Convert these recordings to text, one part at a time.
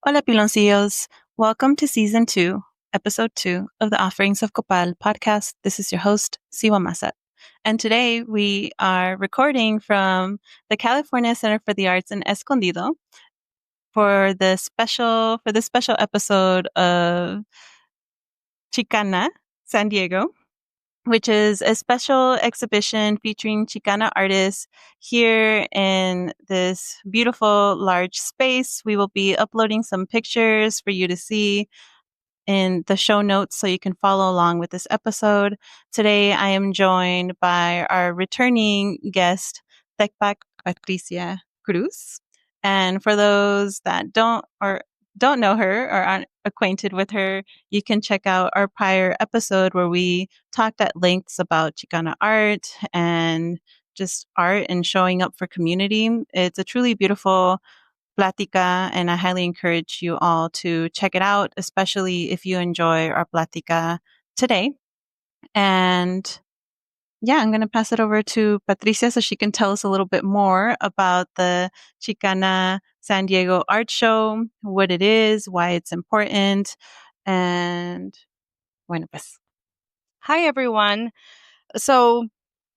Hola, piloncillos. Welcome to Season 2, Episode 2 of the Offerings of Copal podcast. This is your host, Cihua Mazatl. And today we are recording from the California Center for the Arts in Escondido for this special episode of Chicana, San Diego, which is a special exhibition featuring Chicana artists here in this beautiful large space. We will be uploading some pictures for you to see in the show notes so you can follow along with this episode. Today I am joined by our returning guest, Tekpatl Patricia Cruz. And for those that don't know her or aren't acquainted with her, you can check out our prior episode where we talked at lengths about Chicana art and just art and showing up for community. It's a truly beautiful plática, and I highly encourage you all to check it out, especially if you enjoy our plática today. And yeah, I'm going to pass it over to Patricia so she can tell us a little bit more about the Chicana San Diego Art Show, what it is, why it's important, and bueno, pues. Hi, everyone. So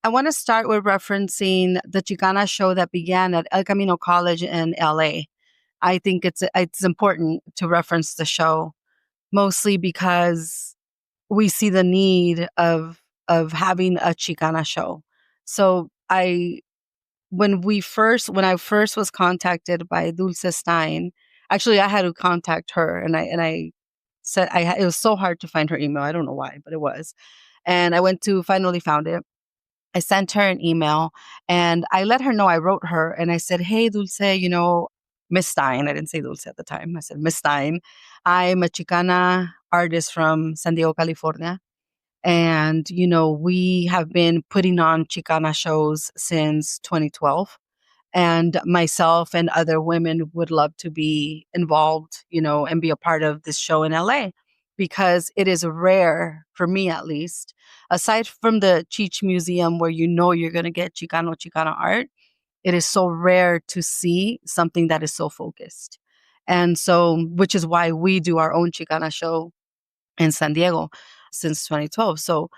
I want to start with referencing the Chicana show that began at El Camino College in LA. I think it's important to reference the show, mostly because we see the need of having a Chicana show. So when I first was contacted by Dulce Stein, actually I had to contact her, and I said it was so hard to find her email. I don't know why, but it was. And I finally found it. I sent her an email and I let her know. I wrote her and I said, "Hey, Dulce, Miss Stein." I didn't say Dulce at the time. I said, "Miss Stein, I'm a Chicana artist from San Diego, California. And, we have been putting on Chicana shows since 2012. And myself and other women would love to be involved, and be a part of this show in LA because it is rare, for me at least, aside from the Cheech Museum where you're going to get Chicana art. It is so rare to see something that is so focused. And so, which is why we do our own Chicana show in San Diego since 2012. So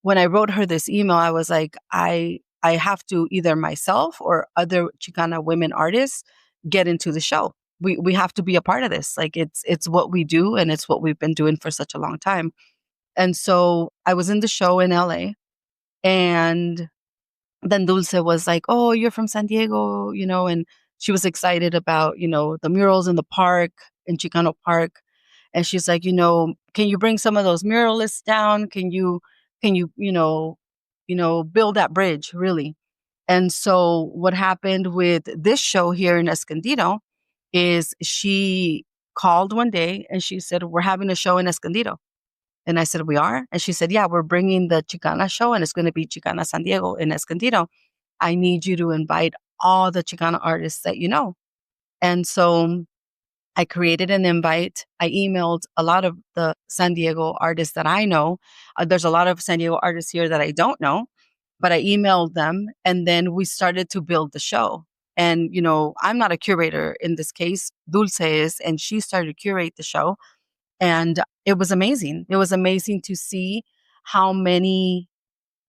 when I wrote her this email, I was like, I have to either myself or other Chicana women artists get into the show. We have to be a part of this. Like it's what we do and it's what we've been doing for such a long time. And so I was in the show in LA, and then Dulce was like, "Oh, you're from San Diego," and she was excited about, the murals in the park, in Chicano Park. And she's like, "Can you bring some of those muralists down? Can you build that bridge, really?" And so what happened with this show here in Escondido is she called one day and she said, "We're having a show in Escondido." And I said, "We are?" And she said, "Yeah, we're bringing the Chicana show and it's going to be Chicana San Diego in Escondido. I need you to invite all the Chicana artists that you know." And so I created an invite. I emailed a lot of the San Diego artists that I know. There's a lot of San Diego artists here that I don't know, but I emailed them and then we started to build the show. And, I'm not a curator in this case. Dulce is, and she started to curate the show. And it was amazing. It was amazing to see how many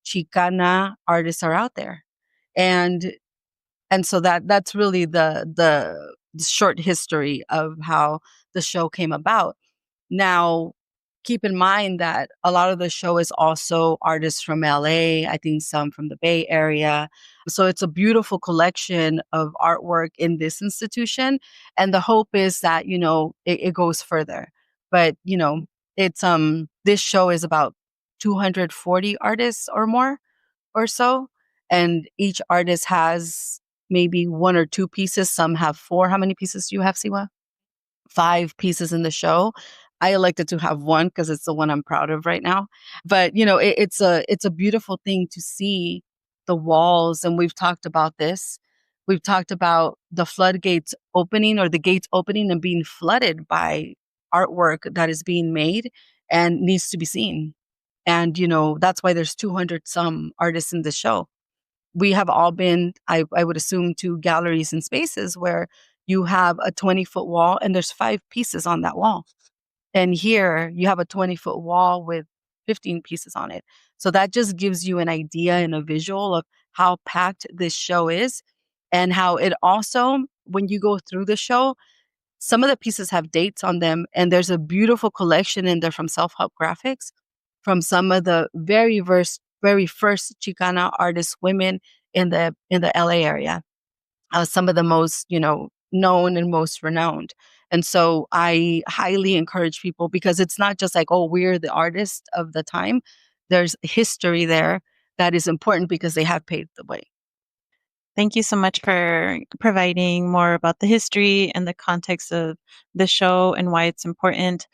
Chicana artists are out there. And so that's really the short history of how the show came about. Now, keep in mind that a lot of the show is also artists from LA, I think some from the Bay Area. So it's a beautiful collection of artwork in this institution. And the hope is that, it goes further. But, it's this show is about 240 artists or more or so. And each artist has maybe one or two pieces. Some have four. How many pieces do you have, Siwa? Five pieces in the show. I elected to have one because it's the one I'm proud of right now. But it's a beautiful thing to see the walls, and we've talked about this. We've talked about the floodgates opening or the gates opening and being flooded by artwork that is being made and needs to be seen. And that's why there's 200 some artists in the show. We have all been, I would assume, to galleries and spaces where you have a 20-foot wall and there's 5 pieces on that wall. And here you have a 20-foot wall with 15 pieces on it. So that just gives you an idea and a visual of how packed this show is, and how it also, when you go through the show, some of the pieces have dates on them, and there's a beautiful collection in there from self-help graphics from some of the very first Chicana artist women in the LA area. Some of the most, known and most renowned. And so I highly encourage people, because it's not just like, oh, we're the artist of the time. There's history there that is important because they have paved the way. Thank you so much for providing more about the history and the context of the show and why it's important.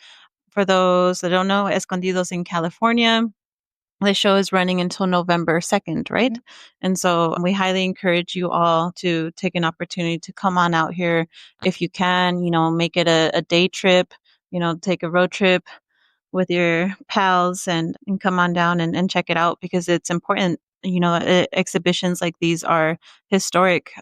For those that don't know, Escondido's in California. The show is running until November 2nd, right? Mm-hmm. And so we highly encourage you all to take an opportunity to come on out here if you can, make it a day trip, take a road trip with your pals and come on down and check it out, because it's important. Exhibitions like these are historic.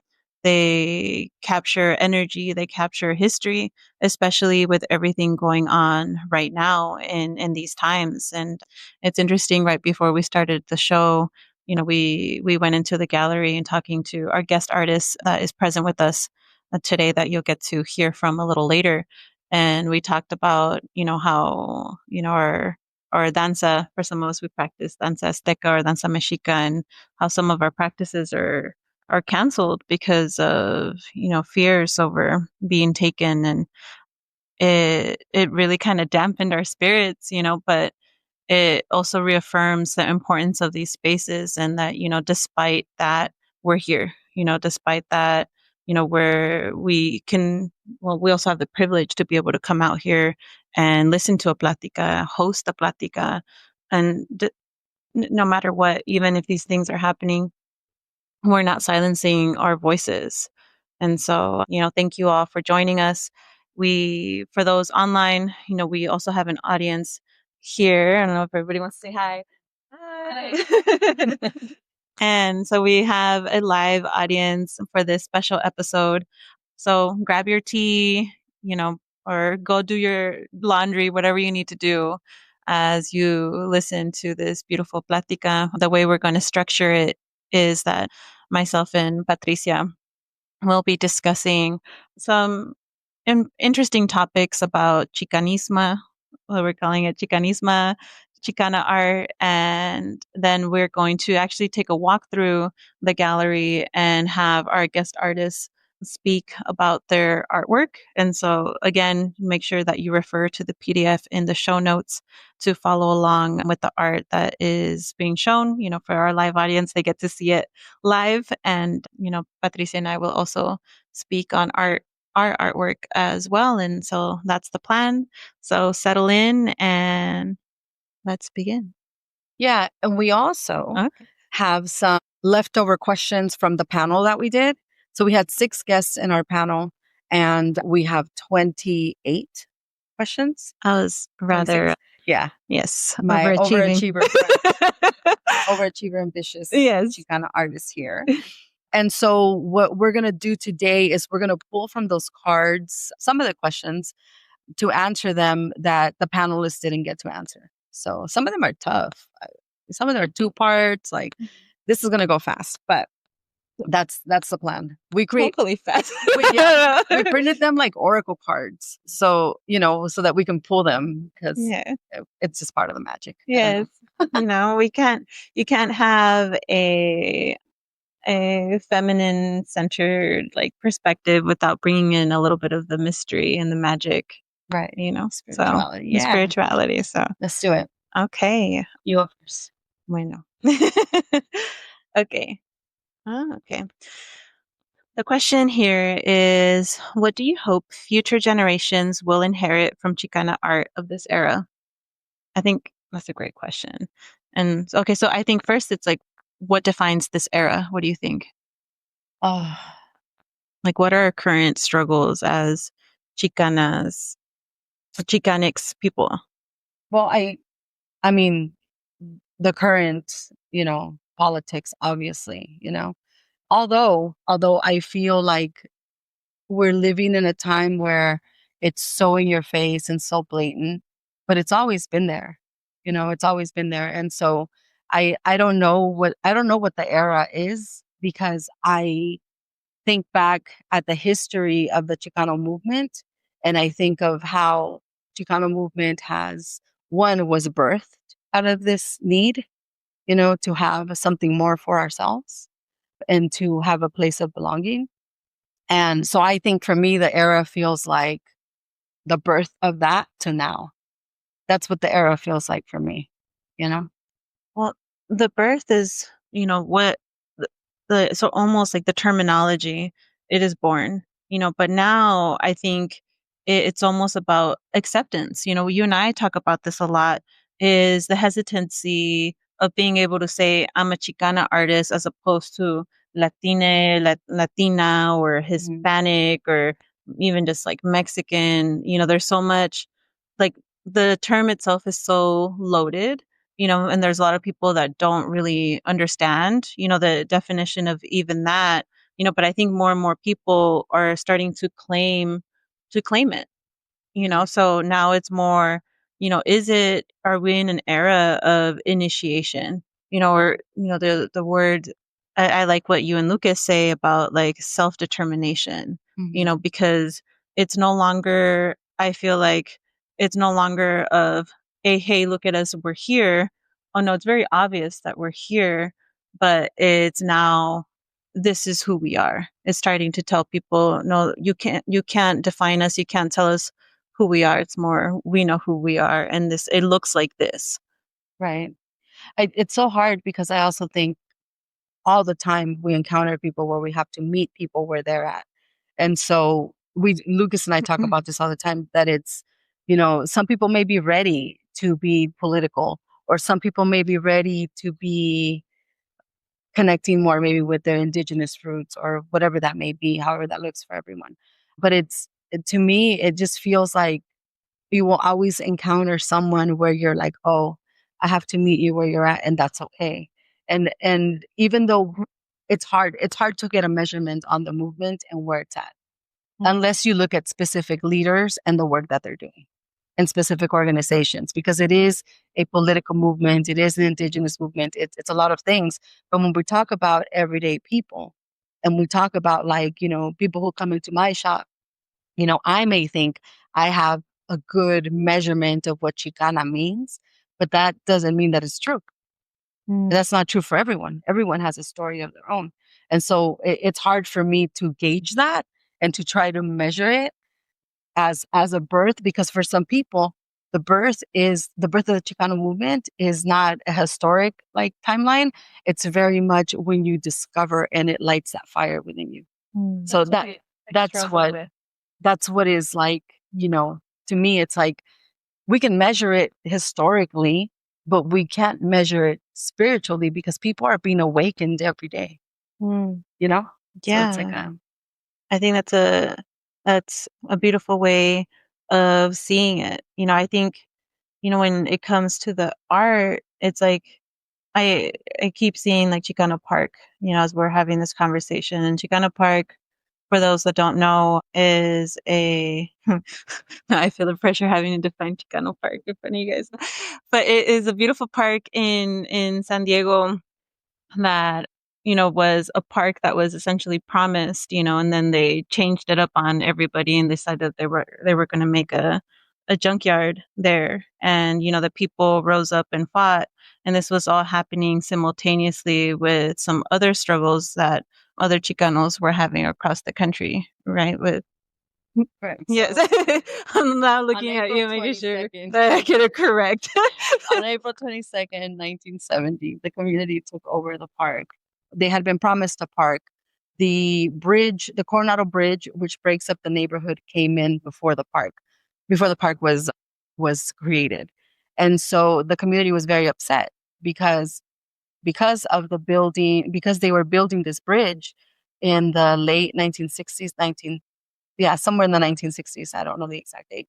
They capture energy, they capture history, especially with everything going on right now in these times. And it's interesting, right before we started the show, we went into the gallery and talking to our guest artist that is present with us today, that you'll get to hear from a little later. And we talked about, how, our danza, for some of us, we practice danza azteca or danza mexica, and how some of our practices are canceled because of, fears over being taken. And it really kind of dampened our spirits, but it also reaffirms the importance of these spaces, and that, despite that, we're here, despite that, where we can, well, we also have the privilege to be able to come out here and listen to a plática, host a plática, and no matter what, even if these things are happening, we're not silencing our voices. And so, thank you all for joining us. For those online, we also have an audience here. I don't know if everybody wants to say hi. Hi. And so we have a live audience for this special episode. So grab your tea, or go do your laundry, whatever you need to do as you listen to this beautiful plática. The way we're going to structure it is that myself and Patricia will be discussing some interesting topics about chicanisma, what we're calling it chicanisma, Chicana art, and then we're going to actually take a walk through the gallery and have our guest artists speak about their artwork. And so again, make sure that you refer to the PDF in the show notes to follow along with the art that is being shown. For our live audience, they get to see it live. And, Patricia and I will also speak on our artwork as well. And so that's the plan. So settle in and let's begin. Yeah. And we also have some leftover questions from the panel that we did. So we had 6 guests in our panel, and we have 28 questions. I was rather, 26. Yeah. Yes. My overachiever. Overachiever, ambitious Yes. Chicana artist here. And so what we're going to do today is we're going to pull from those cards some of the questions to answer them that the panelists didn't get to answer. So some of them are tough. Some of them are 2 parts. Like, this is going to go fast, but that's the plan. Hopefully fast. we printed them like oracle cards. So, so that we can pull them, because it's just part of the magic. Yes. You can't have a feminine centered perspective without bringing in a little bit of the mystery and the magic, right? Spirituality. The spirituality. So let's do it. Okay. You go first. Bueno. Okay. Okay. The question here is, what do you hope future generations will inherit from Chicana art of this era? I think that's a great question. And okay, so I think first it's what defines this era? What do you think? Oh, what are our current struggles as Chicanas, Chicanics people? Well, I mean, the current, politics, obviously, although I feel like we're living in a time where it's so in your face and so blatant, but it's always been there. It's always been there. And so I don't know what the era is, because I think back at the history of the Chicano movement, and I think of how Chicano movement was birthed out of this need, to have something more for ourselves and to have a place of belonging. And so I think for me, the era feels like the birth of that to now. That's what the era feels like for me, you know? Well, the birth is, what so almost like the terminology, it is born, but now I think it's almost about acceptance. You and I talk about this a lot, is the hesitancy of being able to say, I'm a Chicana artist as opposed to Latina or Hispanic or even just like Mexican. There's so much, like, the term itself is so loaded, and there's a lot of people that don't really understand, the definition of even that, but I think more and more people are starting to claim it, so now it's more, are we in an era of initiation, or, the word, I like what you and Lucas say about like self-determination, because it's no longer, I feel like it's no longer of, hey, look at us, we're here. Oh no, it's very obvious that we're here, but it's now, this is who we are. It's starting to tell people, no, you can't define us. You can't tell us who we are. It's more, we know who we are. And it looks like this. Right. It's so hard because I also think all the time we encounter people where we have to meet people where they're at. And so Lucas and I talk about this all the time, that it's, some people may be ready to be political, or some people may be ready to be connecting more maybe with their indigenous roots, or whatever that may be, however that looks for everyone. But to me, it just feels like you will always encounter someone where you're like, oh, I have to meet you where you're at, and that's okay. And even though it's hard to get a measurement on the movement and where it's at, unless you look at specific leaders and the work that they're doing and specific organizations, because it is a political movement, it is an indigenous movement, it's a lot of things. But when we talk about everyday people, and we talk about, like, people who come into my shop, I may think I have a good measurement of what Chicana means, but that doesn't mean that it's true. That's not true for everyone. Everyone has a story of their own. And so it's hard for me to gauge that and to try to measure it as a birth, because for some people, the birth of the Chicano movement is not a historic like timeline. It's very much when you discover, and it lights that fire within you. So that's what is like, to me, it's like we can measure it historically, but we can't measure it spiritually, because people are being awakened every day, Mm. So Yeah. it's like I think that's a beautiful way of seeing it. I think, when it comes to the art, it's like I keep seeing like Chicana Park, as we're having this conversation. And Chicana Park, for those that don't know, is a I feel the pressure having to define Chicano Park in front of you guys. But it is a beautiful park in San Diego that, was a park that was essentially promised, and then they changed it up on everybody and decided they were going to make a junkyard there. And, the people rose up and fought. And this was all happening simultaneously with some other struggles that other Chicanos were having across the country, right? correct. Yes. So, I'm now looking at you, making sure that I get it correct. on April 22nd, 1970, the community took over the park. They had been promised a park. The bridge, the Coronado Bridge, which breaks up the neighborhood, came in before the park was created. And so the community was very upset because of the building, because they were building this bridge in the late 1960s, somewhere in the 1960s. I don't know the exact date.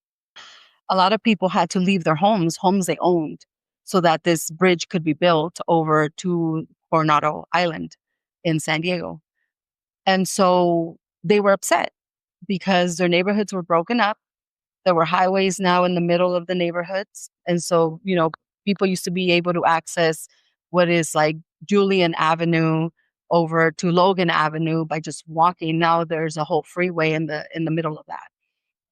A lot of people had to leave their homes they owned, so that this bridge could be built over to Coronado Island in San Diego. And so they were upset because their neighborhoods were broken up. There were highways now in the middle of the neighborhoods. And so, people used to be able to access what is like Julian Avenue over to Logan Avenue by just walking. Now there's a whole freeway in the middle of that.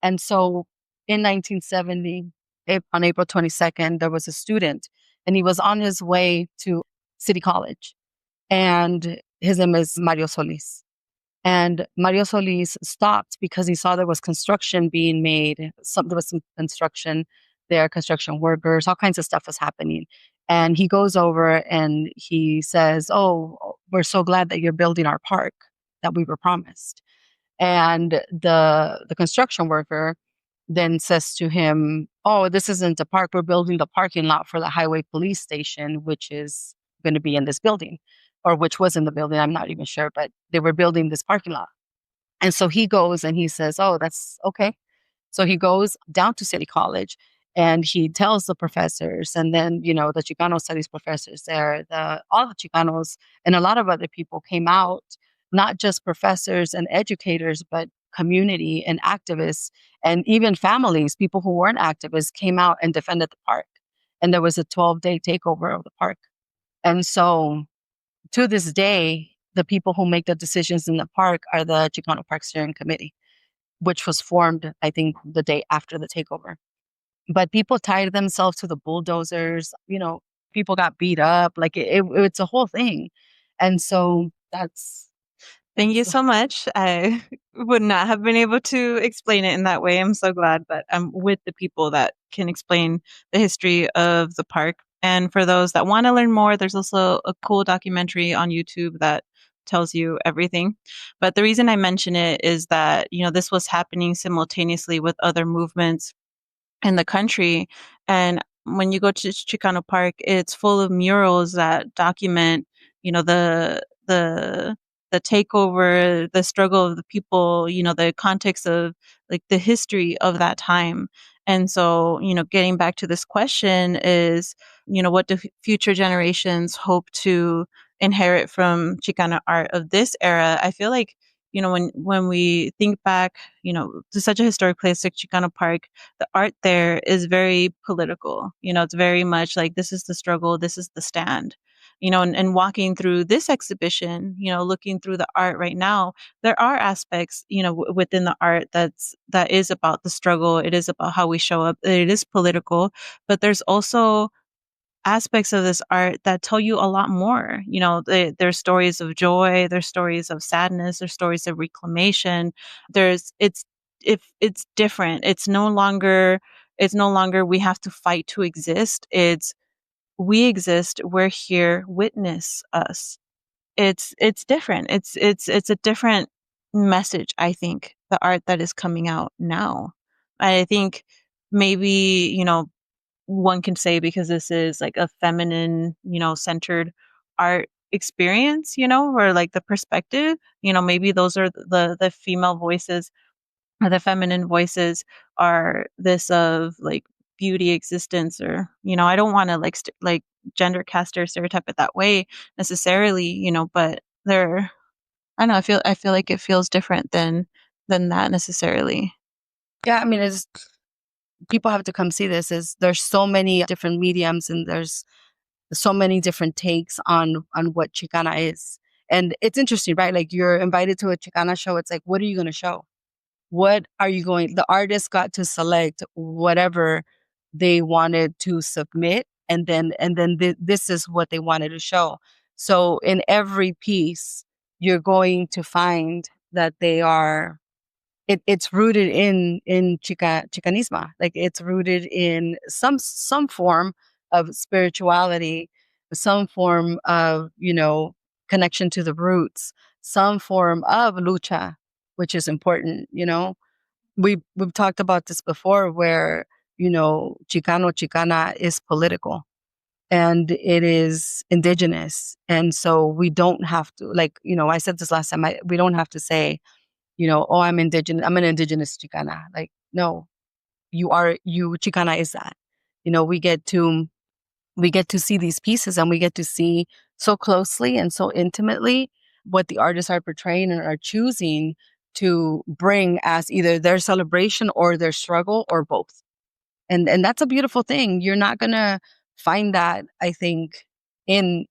And so in 1970, on April 22nd, there was a student and he was on his way to City College. And his name is Mario Solis. And Mario Solis stopped because he saw there was construction being made. There was some construction there, construction workers, all kinds of stuff was happening. And he goes over and he says, "Oh, we're so glad that you're building our park that we were promised." And the construction worker then says to him, "Oh, this isn't a park. We're building the parking lot for the highway police station, which is going to be in this building, or which was in the building. I'm not even sure, but they were building this parking lot." And so he goes and he says, "Oh, that's okay." So he goes down to City College and he tells the professors, and then, the Chicano studies professors there, all the Chicanos and a lot of other people came out, not just professors and educators, but community and activists and even families, people who weren't activists came out and defended the park. And there was a 12-day takeover of the park. And so to this day, the people who make the decisions in the park are the Chicano Park Steering Committee, which was formed, I think, the day after the takeover. But people tied themselves to the bulldozers. People got beat up. Like it's a whole thing. And so Thank you so much. I would not have been able to explain it in that way. I'm so glad that I'm with the people that can explain the history of the park. And for those that want to learn more, there's also a cool documentary on YouTube that tells you everything. But the reason I mention it is that, this was happening simultaneously with other movements in the country. And when you go to Chicano Park, it's full of murals that document, the takeover, the struggle of the people, the context of like the history of that time. And so, getting back to this question is, what do future generations hope to inherit from Chicana art of this era? I feel like, when we think back, to such a historic place like Chicano Park, the art there is very political. It's very much like this is the struggle, this is the stand. And walking through this exhibition, looking through the art right now, there are aspects, within the art that is about the struggle. It is about how we show up. It is political, but there's also aspects of this art that tell you a lot more. There's stories of joy, there's stories of sadness, there's stories of reclamation. It's different. It's no longer we have to fight to exist. It's we exist, we're here, witness us. It's different. It's a different message, I think, the art that is coming out now. I think maybe, one can say because this is like a feminine, centered art experience, or like the perspective, maybe those are the female voices or the feminine voices are this of like beauty existence, or I don't want to like gender cast or stereotype it that way necessarily, but they're I don't know, I feel like it feels different than that necessarily. Yeah, I mean, it's people have to come see this. Is there's so many different mediums and there's so many different takes on what Chicana is. And it's interesting, right? Like you're invited to a Chicana show. It's like, what are you going to show? What are you going? The artist got to select whatever they wanted to submit, and then this is what they wanted to show. So in every piece, you're going to find that it's rooted in chicanisma. Like it's rooted in some form of spirituality, some form of connection to the roots, some form of lucha, which is important. We've talked about this before, where Chicana is political and it is indigenous, and so we don't have to, like, I said this last time. We don't have to say, "Oh, I'm indigenous. I'm an indigenous Chicana." Like, no, Chicana is that. We get to see these pieces, and we get to see so closely and so intimately what the artists are portraying and are choosing to bring as either their celebration or their struggle or both. And that's a beautiful thing. You're not gonna find that, I think, in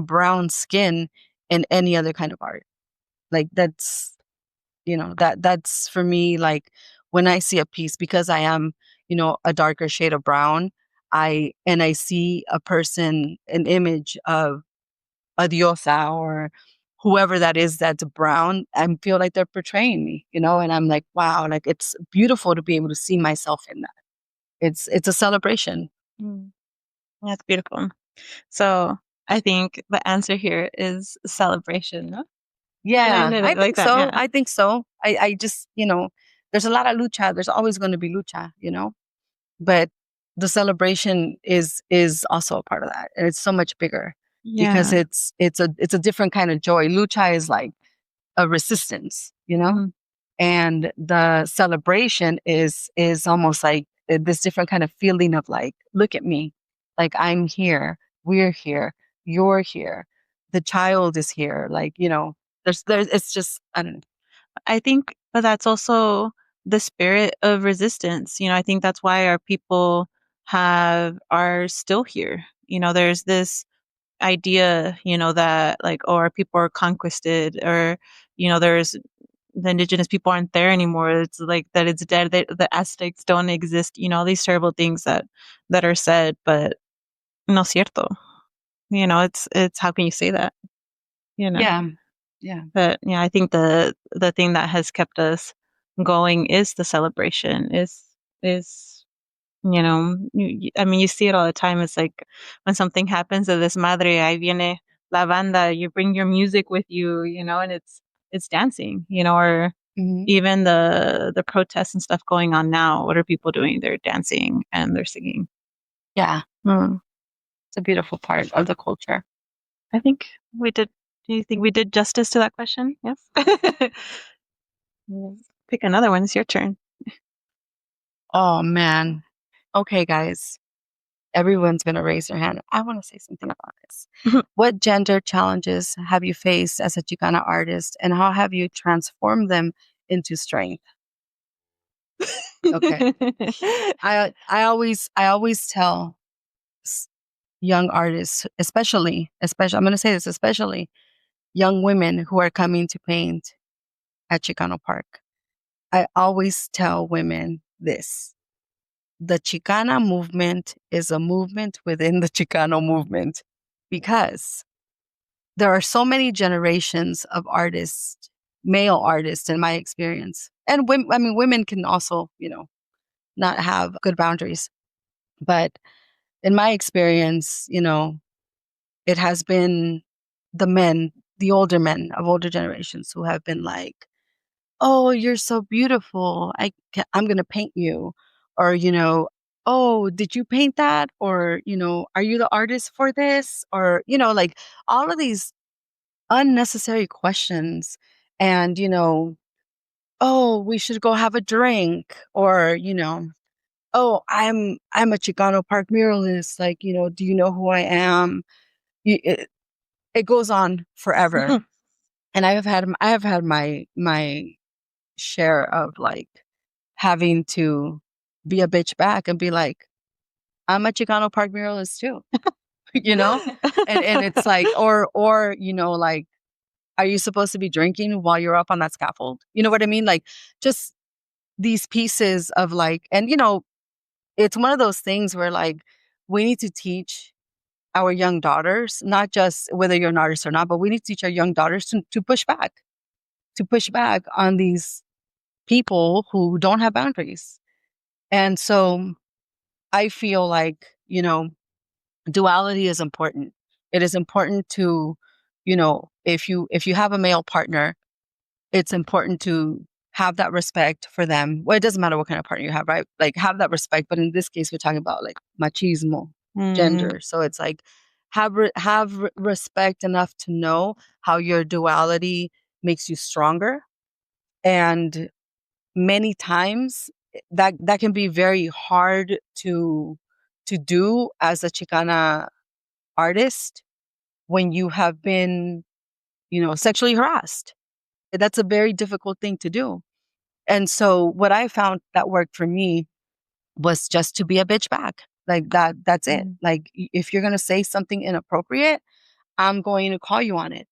brown skin in any other kind of art. Like that's, that's for me, like when I see a piece, because I am, a darker shade of brown, I see a person, an image of a diosa or whoever that is that's brown, I feel like they're portraying me, and I'm like, wow, like it's beautiful to be able to see myself in that. It's a celebration. Mm. That's beautiful. So I think the answer here is celebration. No? Yeah, I Like think that. so. Yeah. I think so. I just, there's a lot of lucha. There's always going to be lucha, but the celebration is also a part of that, and it's so much bigger because Yeah. it's a different kind of joy. Lucha is like a resistance, Mm. and the celebration is almost like this different kind of feeling of like, look at me, like I'm here, we're here, you're here, the child is here, like, there's it's just, I don't know. I think that's also the spirit of resistance. I think that's why our people are still here. There's this idea, that like, oh, our people are conquered, or, there's the indigenous people aren't there anymore. It's like that it's dead. The Aztecs don't exist. All these terrible things that are said, but no cierto. It's how can you say that? You know. Yeah, yeah, But yeah, I think the thing that has kept us going is the celebration. Is I mean, you see it all the time. It's like when something happens to this madre, ahí viene la banda. You bring your music with you, and it's dancing, or hmm, even the protests and stuff going on now. What are people doing? They're dancing and they're singing. yeah. Hmm. It's a beautiful part of the culture. I think we did. Do you think we did justice to that question? Yes. Yes. Pick another one. It's your turn. Oh man. Okay, guys, everyone's gonna raise their hand. I want to say something about this. What gender challenges have you faced as a Chicana artist, and how have you transformed them into strength? Okay. I always tell s- young artists, especially I'm going to say this, especially young women who are coming to paint at Chicano Park. I always tell women this. The Chicana movement is a movement within the Chicano movement because there are so many generations of artists, male artists in my experience. And women, I mean, women can also, not have good boundaries. But in my experience, it has been the men, the older men of older generations who have been like, "Oh, you're so beautiful. I'm going to paint you." Or, "Oh, did you paint that?" Or, "Are you the artist for this?" Or, like all of these unnecessary questions. And, "Oh, we should go have a drink." Or, "Oh, I'm a Chicano Park muralist. Like, do you know who I am?" It goes on forever. And I have had my share of like having to be a bitch back and be like, I'm a Chicano Park muralist too, you know? And it's like, or, like, are you supposed to be drinking while you're up on that scaffold? You know what I mean? Like just these pieces of like, and it's one of those things where like we need to teach our young daughters, not just whether you're an artist or not, but we need to teach our young daughters to push back on these people who don't have boundaries. And so I feel like, duality is important. It is important to, if you have a male partner, it's important to have that respect for them. Well, it doesn't matter what kind of partner you have, right? Like have that respect. But in this case, we're talking about like machismo, Mm. gender. So it's like have respect enough to know how your duality makes you stronger. And many times that can be very hard to do as a Chicana artist when you have been, sexually harassed. That's a very difficult thing to do. And so what I found that worked for me was just to be a bitch back. Like that's it. Like if you're going to say something inappropriate, I'm going to call you on it.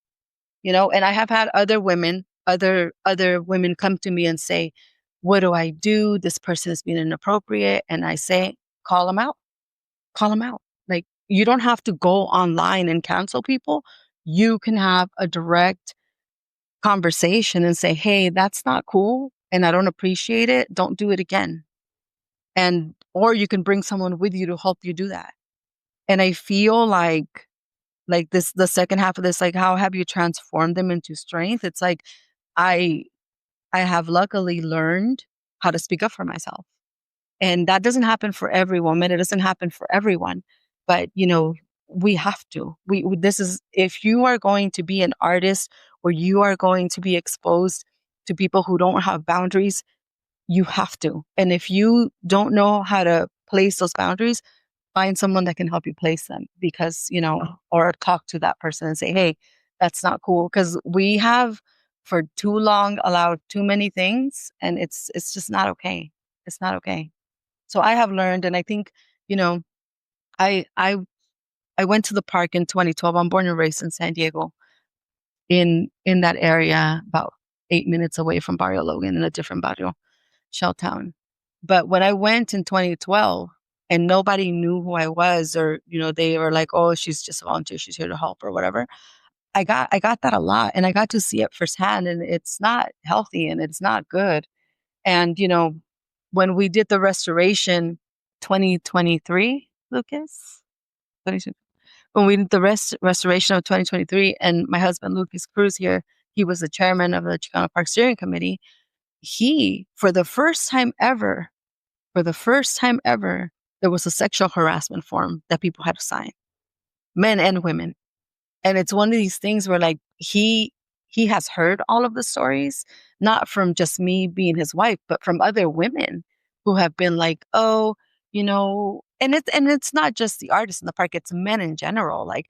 And I have had other women come to me and say, what do I do? This person is being inappropriate. And I say, call them out. Call them out. Like, you don't have to go online and cancel people. You can have a direct conversation and say, hey, that's not cool. And I don't appreciate it. Don't do it again. Or you can bring someone with you to help you do that. And I feel like this, the second half of this, like, how have you transformed them into strength? It's like, I have luckily learned how to speak up for myself. And that doesn't happen for every woman. It doesn't happen for everyone. But, we have to. This is, if you are going to be an artist or you are going to be exposed to people who don't have boundaries, you have to. And if you don't know how to place those boundaries, find someone that can help you place them, because, or talk to that person and say, hey, that's not cool. Because we have for too long allowed too many things, and it's just not okay. It's not okay. So I have learned, and I think, I I I went to the park in 2012. I'm born and raised in San Diego, in that area, about 8 minutes away from Barrio Logan, in a different barrio, Shelltown. But when I went in 2012 and nobody knew who I was, or, they were like, oh, she's just a volunteer, she's here to help or whatever. I got that a lot, and I got to see it firsthand, and it's not healthy and it's not good. And, when we did the restoration 2023, Lucas, 22, when we did the restoration of 2023, and my husband, Lucas Cruz here, he was the chairman of the Chicana Park Steering Committee. He, for the first time ever, there was a sexual harassment form that people had to sign, men and women. And it's one of these things where, like, he has heard all of the stories, not from just me being his wife, but from other women who have been like, oh, and it's not just the artists in the park, it's men in general. Like,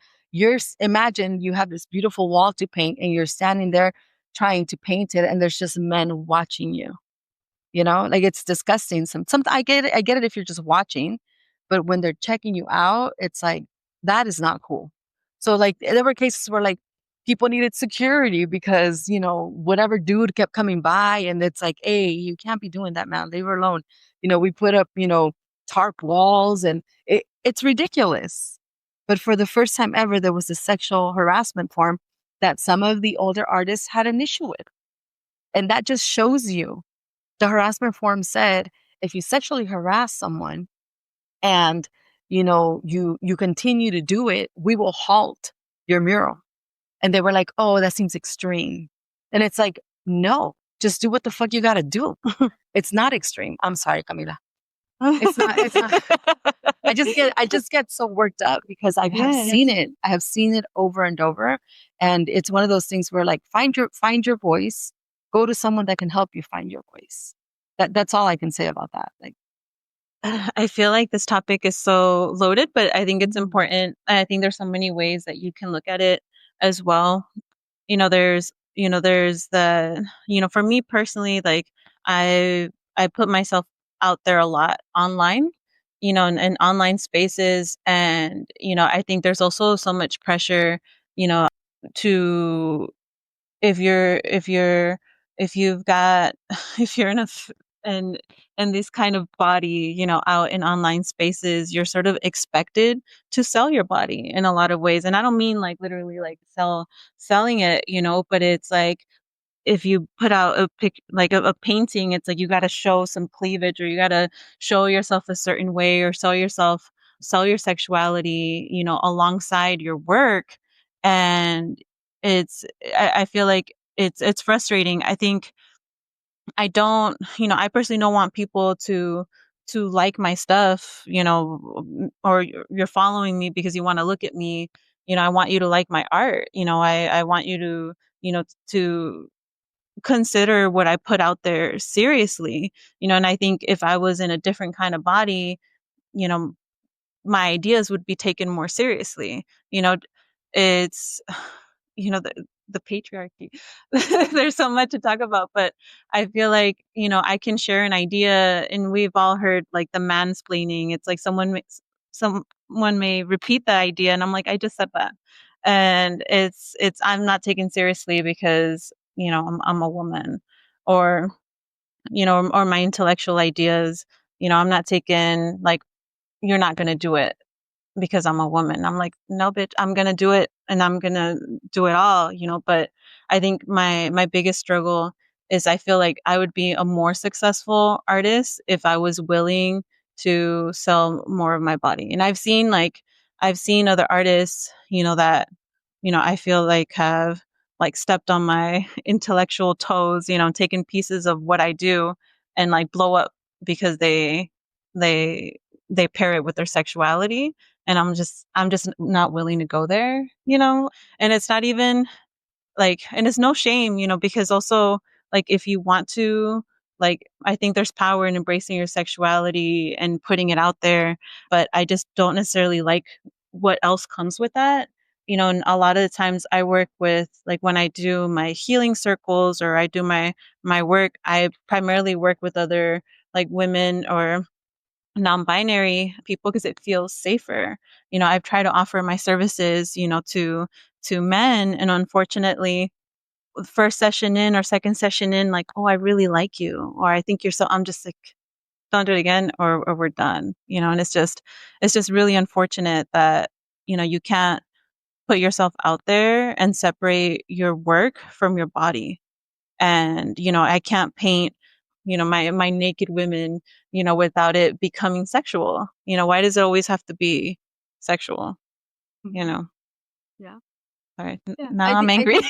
imagine you have this beautiful wall to paint and you're standing there trying to paint it, and there's just men watching you. Like, it's disgusting. Some I get it. I get it if you're just watching, but when they're checking you out, it's like, that is not cool. So, like, there were cases where, like, people needed security because, whatever dude kept coming by, and it's like, hey, you can't be doing that, man. Leave her alone. We put up, tarp walls, and it's ridiculous. But for the first time ever, there was a sexual harassment form that some of the older artists had an issue with. And that just shows you. The harassment form said, if you sexually harass someone and, you continue to do it, we will halt your mural. And they were like, oh, that seems extreme. And it's like, no, just do what the fuck you got to do. It's not extreme. I'm sorry, Camila. It's not. I just get so worked up because I have seen it. I have seen it over and over. And it's one of those things where, like, find your voice, go to someone that can help you find your voice. That's all I can say about that. Like, I feel like this topic is so loaded, but I think it's important. I think there's so many ways that you can look at it as well. There's the, for me personally, like, I put myself out there a lot online, in online spaces. And, I think there's also so much pressure, to, if you've got, if you're in in this kind of body, out in online spaces, you're sort of expected to sell your body in a lot of ways. And I don't mean like literally like selling it, but it's like, if you put out a like a painting, it's like you got to show some cleavage, or you got to show yourself a certain way, or sell your sexuality, alongside your work. And I feel like it's frustrating. I think I don't, I personally don't want people to like my stuff, or you're following me because you want to look at me. I want you to like my art. I want you to, to consider what I put out there seriously. And I think if I was in a different kind of body, you know, my ideas would be taken more seriously. It's, the patriarchy. There's so much to talk about, but I feel like, I can share an idea, and we've all heard like the mansplaining. It's like someone may repeat the idea, and I'm like, I just said that. And I'm not taken seriously because, I'm a woman, or, or my intellectual ideas, I'm not taken like, you're not going to do it because I'm a woman. I'm like, no, bitch, I'm going to do it, and I'm going to do it all, but I think my biggest struggle is I feel like I would be a more successful artist if I was willing to sell more of my body. And I've seen other artists, that, I feel like have like stepped on my intellectual toes, taken pieces of what I do and like blow up because they they pair it with their sexuality, and I'm just not willing to go there, and it's not even like, and it's no shame, because also, like, if you want to, like, I think there's power in embracing your sexuality and putting it out there, but I just don't necessarily like what else comes with that. And a lot of the times I work with, like, when I do my healing circles or I do my work, I primarily work with other like women or non-binary people because it feels safer. I've tried to offer my services, to men, and unfortunately, first session in or second session in, like, oh, I really like you, or I think you're so. I'm just like, don't do it again, or we're done. And it's just really unfortunate that you can't put yourself out there and separate your work from your body. And I can't paint my naked women without it becoming sexual. Why does it always have to be sexual? Yeah. All right, Yeah. now I'm angry.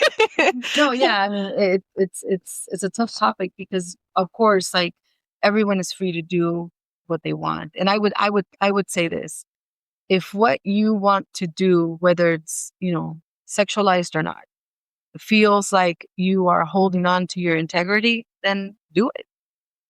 No, yeah. I mean, it's a tough topic because, of course, like everyone is free to do what they want, and I would say this: if what you want to do, whether it's sexualized or not, feels like you are holding on to your integrity, then do it.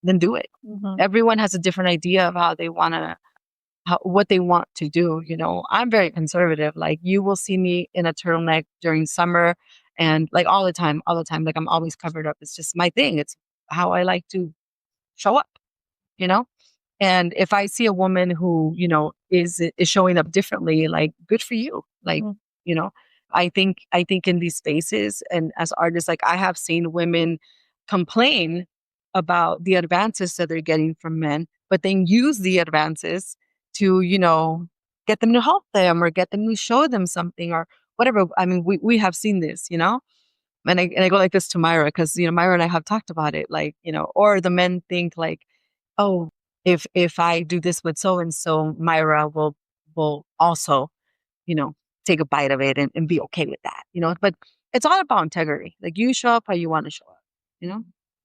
Then do it. Mhm. Everyone has a different idea of what they want to do. I'm very conservative. Like, you will see me in a turtleneck during summer, and like all the time, like I'm always covered up. It's just my thing. It's how I like to show up, you know? And if I see a woman who, is showing up differently, like, good for you. Like, Mhm. you know, I think in these spaces and as artists, like, I have seen women complain about the advances that they're getting from men, but then use the advances to, get them to help them or get them to show them something or whatever. I mean, we have seen this, and I go like this to Myra because, Myra and I have talked about it, like, or the men think like, oh, if I do this with so and so, Myra will also, you know, take a bite of it and be okay with that, But it's all about integrity. Like, you show up how you want to show up, you know.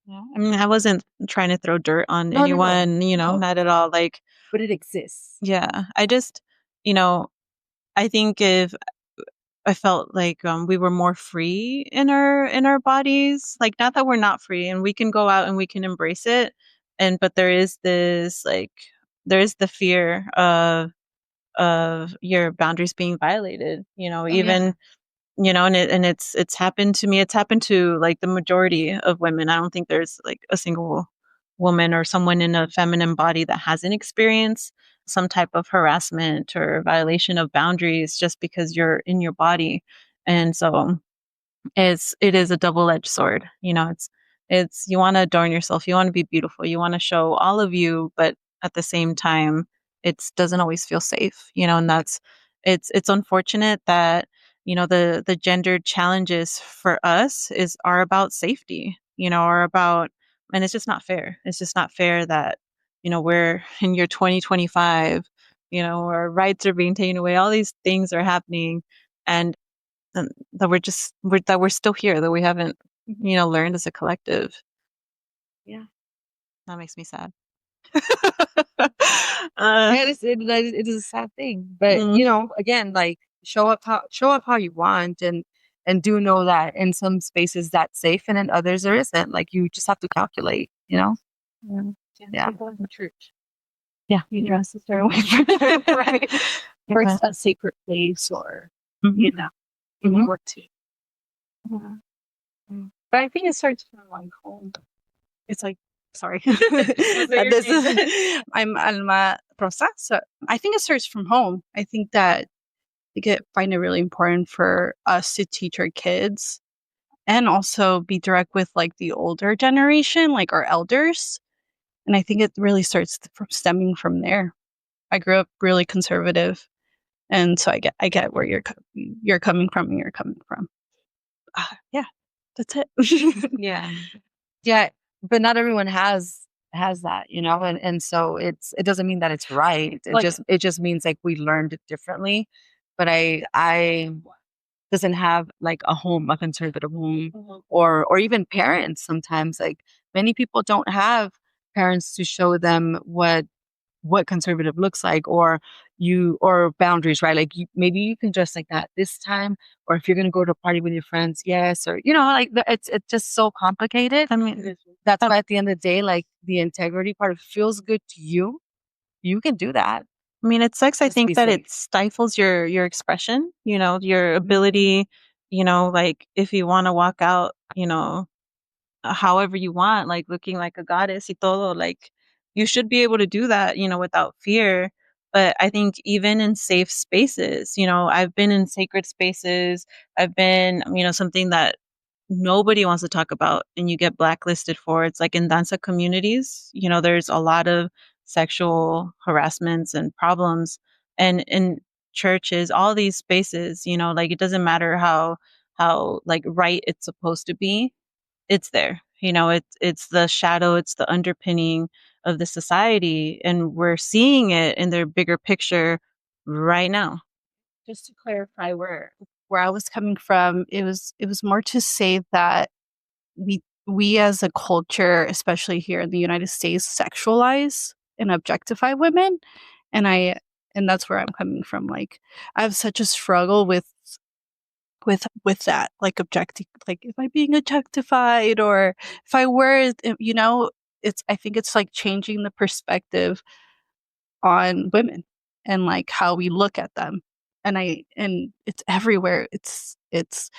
Yeah. I mean, I wasn't trying to throw dirt on No, no, no, anyone, no. not at all. Like, But it exists. yeah, I just, you know, I think if I felt like we were more free in our bodies, like, not that we're not free and we can go out and we can embrace it, and but there is this like there is the fear of your boundaries being violated, Oh yeah. even and it's happened to me. It's happened to like the majority of women. I don't think there's like a single woman or someone in a feminine body that hasn't experienced some type of harassment or violation of boundaries just because you're in your body. And so it is a double-edged sword. It's you want to adorn yourself, you want to be beautiful, you want to show all of you, but at the same time, it doesn't always feel safe. And it's unfortunate that the gendered challenges for us are about safety. Are about, and it's just not fair. It's just not fair that we're in year 2025. Our rights are being taken away. All these things are happening, and that we're still here, that we haven't, learned as a collective. Yeah. That makes me sad. Yeah, it is a sad thing, but Mm, again, like, show up how you want, and do know that in some spaces that's safe, and in others there isn't. Like, you just have to calculate, yeah. Yeah. Going to church. Yeah. You dress a certain way right? For Okay. a sacred place, or Mhm. you Mhm. work to Yeah. But I think it starts from like home. It's like, sorry. I'm Alma Rosa. So I think it starts from home. I think that find it really important for us to teach our kids and also be direct with like the older generation, like our elders. And I think it really starts from stemming from there. I grew up really conservative, and so I get where you're coming from and you're coming from. Yeah, that's it. Yeah. Yeah, but not everyone has that, and so it doesn't mean that it's right. It just means like we learned it differently. But I doesn't have like a conservative home, or even parents. Sometimes like many people don't have parents to show them what conservative looks like, or boundaries, right? Like maybe you can dress like that this time, or if you're going to go to a party with your friends, yes, or like it's just so complicated. I mean, that's why at the end of the day, like the integrity part, if it feels good to you, you can do that. I mean, it sucks. I Just be think that safe. it stifles your expression, your ability, like if you want to walk out, however you want, like looking like a goddess y todo, like you should be able to do that, without fear. But I think even in safe spaces, I've been in sacred spaces. I've been, something that nobody wants to talk about and you get blacklisted for. It's like in danza communities, there's a lot of sexual harassments and problems. And in churches, all these spaces, like it doesn't matter how like right it's supposed to be, it's there. It's the shadow, it's the underpinning of the society, and we're seeing it in their bigger picture right now. Just to clarify where I was coming from, it was more to say that we as a culture, especially here in the United States, sexualize and objectify women, and that's where I'm coming from. Like I have such a struggle with that, like objecting, like if I'm being objectified, or if I were, it's, I think it's like changing the perspective on women and like how we look at them. And it's everywhere. It's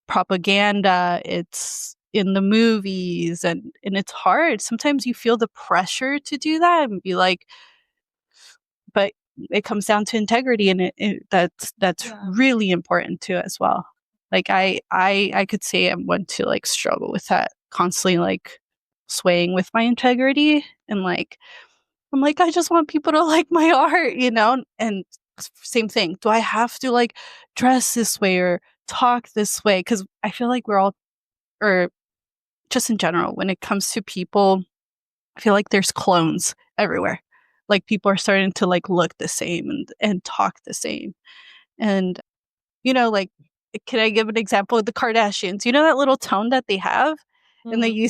propaganda, it's in the movies, and it's hard. Sometimes you feel the pressure to do that and be like, but it comes down to integrity, and that's really important too as well. Like I could say I'm one to like struggle with that, constantly like swaying with my integrity, and like I'm like, I just want people to like my art, and same thing. Do I have to like dress this way or talk this way? Because I feel like we're all, or just in general, when it comes to people, I feel like there's clones everywhere. Like people are starting to like look the same and talk the same. And, like, can I give an example of the Kardashians? You know that little tone that they have? And then you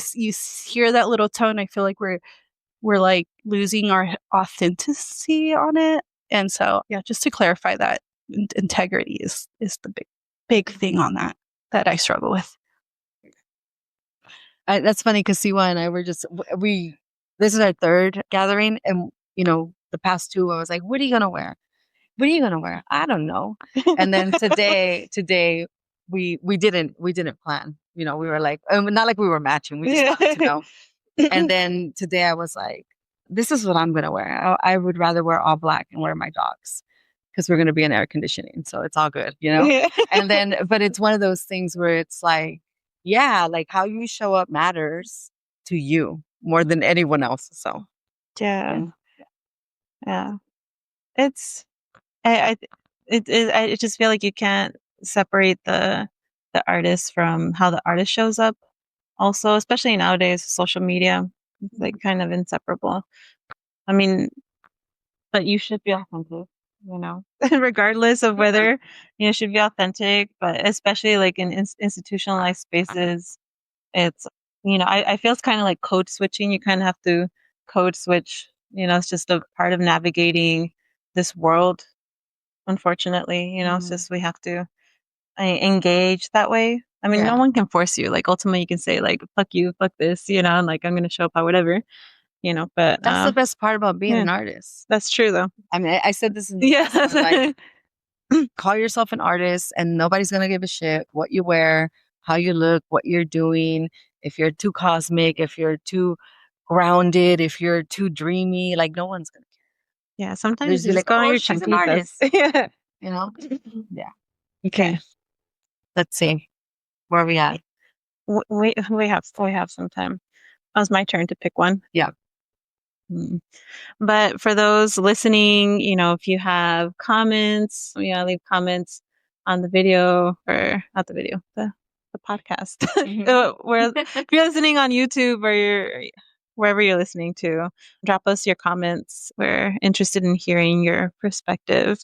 hear that little tone. I feel like we're like losing our authenticity on it. And so, yeah, just to clarify that, integrity is the big thing on that I struggle with. That's funny because Cihua and I were just this is our third gathering, and the past two I was like, what are you gonna wear? What are you gonna wear? I don't know. And then today we didn't plan. We were like, not like we were matching. We just wanted to know. And then today I was like, this is what I'm gonna wear. I would rather wear all black and wear my dogs because we're gonna be in air conditioning, so it's all good, And then, but it's one of those things where it's like, yeah, like how you show up matters to you more than anyone else. So Yeah. It's I just feel like you can't separate the artist from how the artist shows up. Also, especially nowadays, social media, it's like kind of inseparable. I mean, but you should be authentic, regardless of whether you should be authentic. But especially like in institutionalized spaces, it's I feel it's kind of like code switching. You kind of have to code switch. It's just a part of navigating this world. Unfortunately, it's just we have to engage that way. I mean, no one can force you. Like ultimately, you can say like "fuck you, fuck this," and like I'm gonna show up by whatever, But that's the best part about being an artist. That's true, though. I mean, I said this in the past, like, call yourself an artist, and nobody's gonna give a shit what you wear, how you look, what you're doing, if you're too cosmic, if you're too grounded, if you're too dreamy, like no one's gonna Yeah, care. sometimes There's you be just like, go on oh, your she's an chunkitas. artist. Yeah. You know? Yeah. Okay. Let's see. Where are we at? We have some time. It was my turn to pick one. Yeah. But for those listening, if you have comments, leave comments on the video, or not the video, the podcast. If you're listening on YouTube or wherever you're listening to, drop us your comments. We're interested in hearing your perspective.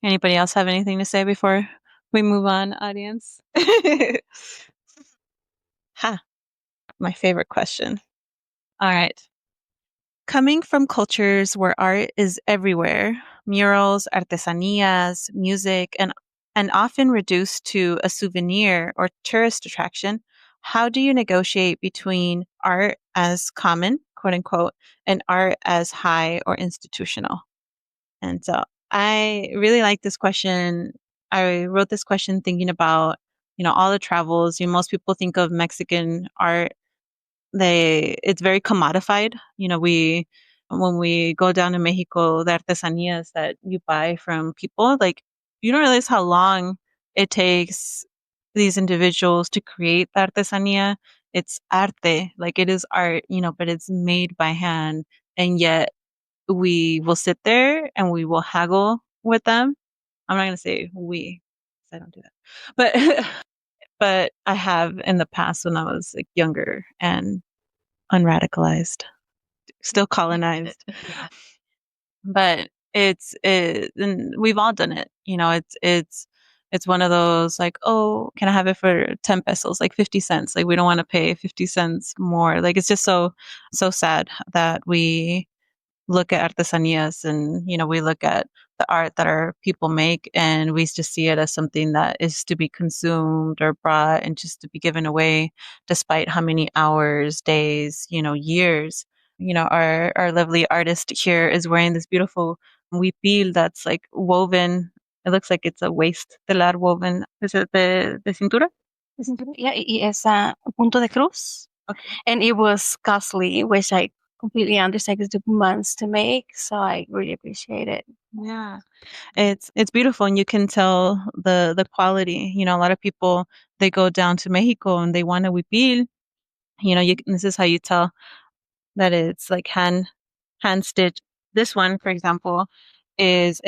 Anybody else have anything to say before we move on, audience? My favorite question. All right. Coming from cultures where art is everywhere, murals, artesanías, music, and often reduced to a souvenir or tourist attraction, how do you negotiate between art as common, quote unquote, and art as high or institutional? And so I really like this question. I wrote this question thinking about, all the travels. Most people think of Mexican art, it's very commodified. When we go down to Mexico, the artesanías that you buy from people, like, you don't realize how long it takes these individuals to create the artesanía. It's arte, like it is art, but it's made by hand. And yet we will sit there and we will haggle with them. I'm not going to say we, 'cause I don't do that. But but I have in the past when I was like younger and unradicalized, still colonized. But and we've all done it. It's one of those like, oh, can I have it for 10 pesos, like 50 cents? Like we don't want to pay 50 cents more. Like it's just so sad that we look at artesanías and, we look at the art that our people make and we just see it as something that is to be consumed or brought and just to be given away, despite how many hours, days, years. Our lovely artist here is wearing this beautiful huipil that's like woven. It looks like it's a waist telar woven. Is it de cintura? Yeah, y es a punto de cruz. Okay. And it was costly, which I completely understand. It took months to make, so I really appreciate it. Yeah, it's beautiful, and you can tell the quality. A lot of people, they go down to Mexico and they want a huipil. This is how you tell that it's like hand stitched. This one, for example, is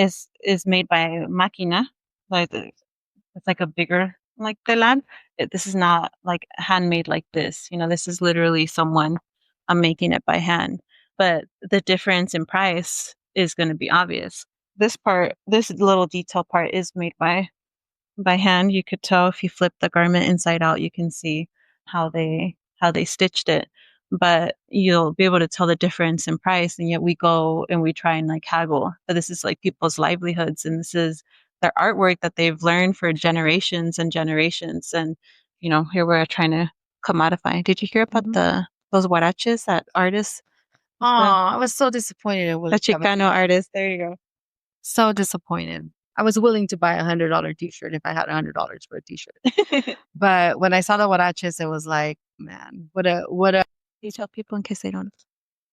made by máquina. It's like a bigger like telar. This is not like handmade like this. This is literally someone making it by hand. But the difference in price is going to be obvious. This little detail part is made by hand. You could tell if you flip the garment inside out, you can see how they stitched it. But you'll be able to tell the difference in price. And yet we go and we try and like haggle. But this is like people's livelihoods, and this is their artwork that they've learned for generations and generations. And here we're trying to commodify. Did you hear about those huaraches that artists? Oh, I was so disappointed. The Chicano artist. There you go. So disappointed. I was willing to buy $100 t-shirt if I had $100 for a t-shirt. But when I saw the huaraches, it was like, man, what a. You tell people in case they don't.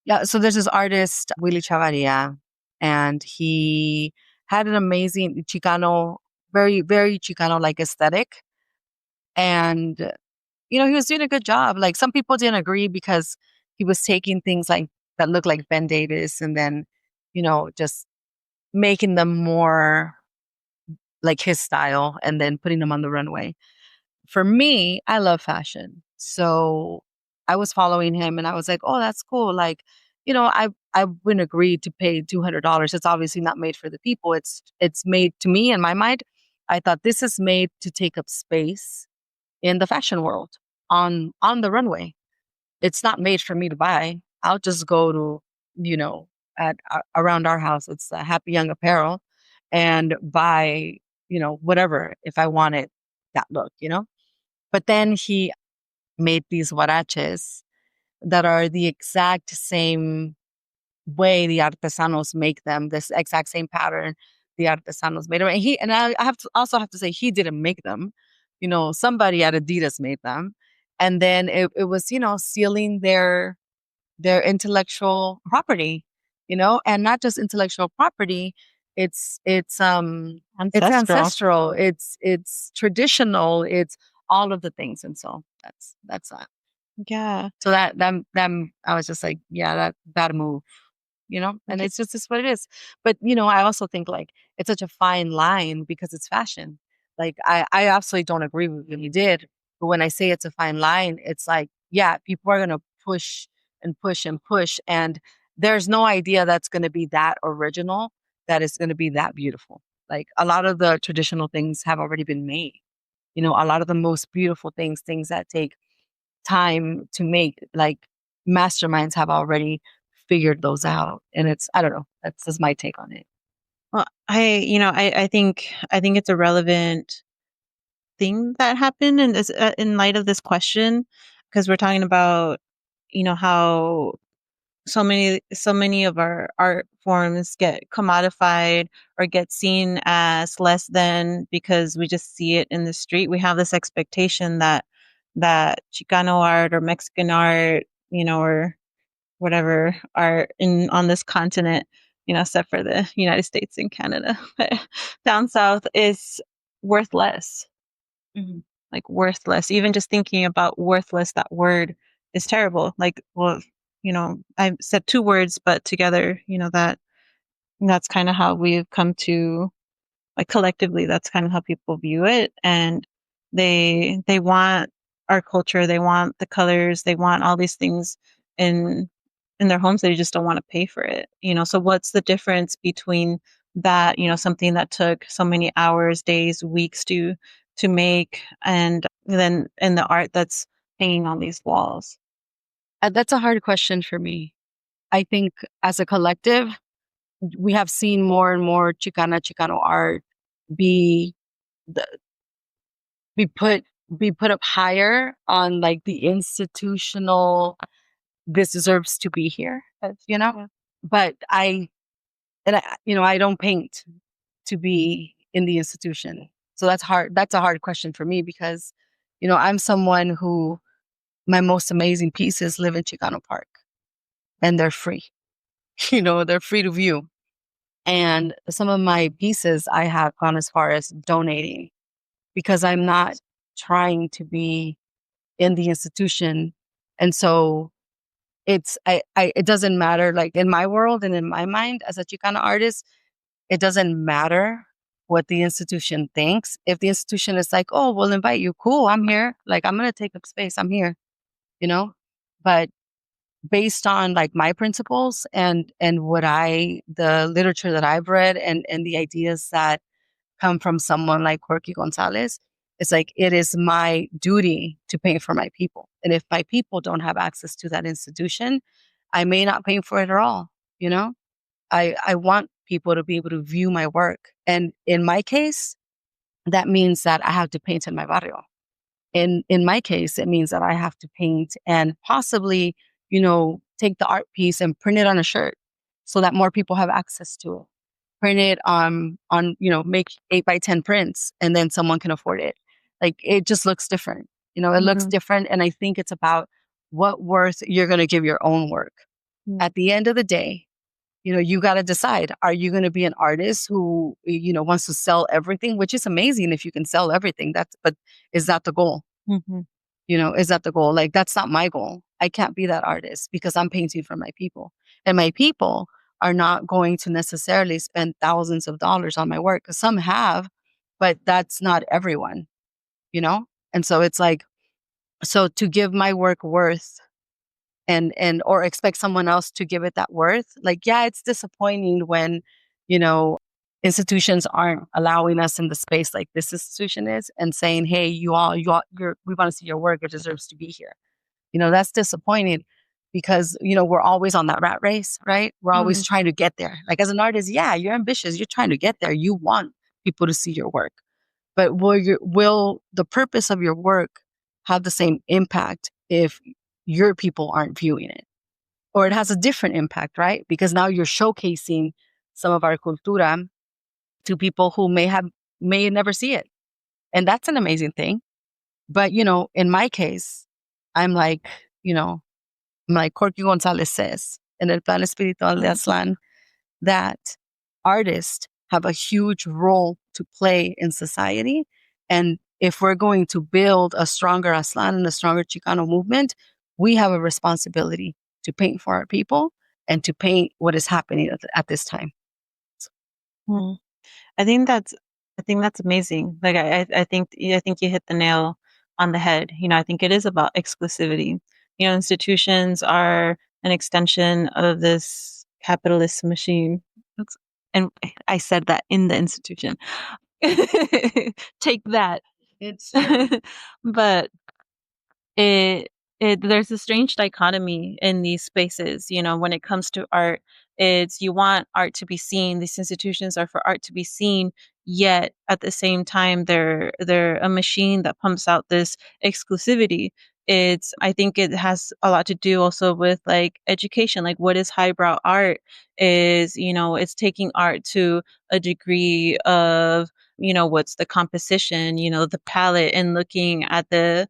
Yeah. So there's this artist, Willy Chavaria, and he had an amazing Chicano, very, very Chicano-like aesthetic. And, he was doing a good job. Like some people didn't agree because he was taking things like that looked like Ben Davis and then, just making them more like his style and then putting them on the runway. For me, I love fashion. So I was following him and I was like, oh, that's cool. Like, I wouldn't agree to pay $200. It's obviously not made for the people. It's made, to me, in my mind, I thought this is made to take up space in the fashion world on the runway. It's not made for me to buy. I'll just go to, around our house, it's a Happy Young Apparel, and buy, whatever if I wanted that look, But then he made these huaraches that are the exact same way the artesanos make them, this exact same pattern the artesanos made them. And I also have to say, he didn't make them. somebody at Adidas made them. And then it was, sealing their intellectual property, and not just intellectual property. It's ancestral. It's traditional. It's all of the things. And so that's that. Yeah. So that I was just like, yeah, that move, and it's what it is. But, I also think like it's such a fine line because it's fashion. Like I absolutely don't agree with what you did. But when I say it's a fine line, it's like, yeah, people are going to push and push and push. And there's no idea that's going to be that original, that is going to be that beautiful. Like a lot of the traditional things have already been made. A lot of the most beautiful things that take time to make, like masterminds have already figured those out. And I don't know, that's just my take on it. Well, I think it's a relevant thing that happened in this, in light of this question, because we're talking about, how so many of our art forms get commodified or get seen as less than because we just see it in the street. We have this expectation that Chicano art or Mexican art, or whatever art on this continent, except for the United States and Canada, but down south is worth less. Mm-hmm. Like worthless. Even just thinking about worthless, that word is terrible. Like, well, I said two words, but together, that's kind of how we've come to, like, collectively, that's kind of how people view it. And they want our culture, they want the colors, they want all these things in their homes. They just don't want to pay for it. So what's the difference between that, something that took so many hours, days, weeks to make, and then in the art that's hanging on these walls? That's a hard question for me. I think as a collective, we have seen more and more Chicano art be put up higher on like the institutional, this deserves to be here, Yeah. But I don't paint to be in the institution. So that's hard. That's a hard question for me because, I'm someone who, my most amazing pieces live in Chicano Park and they're free. They're free to view. And some of my pieces I have gone as far as donating because I'm not trying to be in the institution. And so it doesn't matter, like in my world and in my mind as a Chicana artist, it doesn't matter what the institution thinks. If the institution is like, oh, we'll invite you, cool, I'm here. Like, I'm going to take up space. I'm here, but based on like my principles and the literature that I've read and the ideas that come from someone like Corky Gonzalez, it's like, it is my duty to paint for my people. And if my people don't have access to that institution, I may not paint for it at all. I want people to be able to view my work. And in my case, that means that I have to paint in my barrio. In my case, it means that I have to paint and possibly, take the art piece and print it on a shirt so that more people have access to it. Print it on, make 8x10 prints and then someone can afford it. Like, it just looks different. It looks different. And I think it's about what worth you're going to give your own work. At the end of the day, you got to decide, are you going to be an artist who, wants to sell everything, which is amazing if you can sell everything. But is that the goal? Mm-hmm. Is that the goal? Like, that's not my goal. I can't be that artist because I'm painting for my people. And my people are not going to necessarily spend thousands of dollars on my work. Some have, but that's not everyone, And so it's like, so to give my work worth and or expect someone else to give it that worth, like, yeah, it's disappointing when, institutions aren't allowing us in the space like this institution is and saying, hey, we want to see your work, it deserves to be here. That's disappointing because, we're always on that rat race, right? We're always trying to get there. Like, as an artist, yeah, you're ambitious, you're trying to get there, you want people to see your work, but will the purpose of your work have the same impact if your people aren't viewing it? Or it has a different impact, right? Because now you're showcasing some of our cultura to people who may never see it. And that's an amazing thing. But, in my case, I'm like, I'm like Corky Gonzalez says in El Plan Espiritual de Aslan, that artists have a huge role to play in society. And if we're going to build a stronger Aslan and a stronger Chicano movement, we have a responsibility to paint for our people and to paint what is happening at this time. I think that's amazing. Like I think you hit the nail on the head. I think it is about exclusivity. Institutions are an extension of this capitalist machine. And I said that in the institution. Take that. It's But it there's a strange dichotomy in these spaces, when it comes to art. It's, you want art to be seen, these institutions are for art to be seen, yet at the same time they're a machine that pumps out this exclusivity. I think it has a lot to do also with like education. Like, what is highbrow art is, it's taking art to a degree of, what's the composition, the palette, and looking at the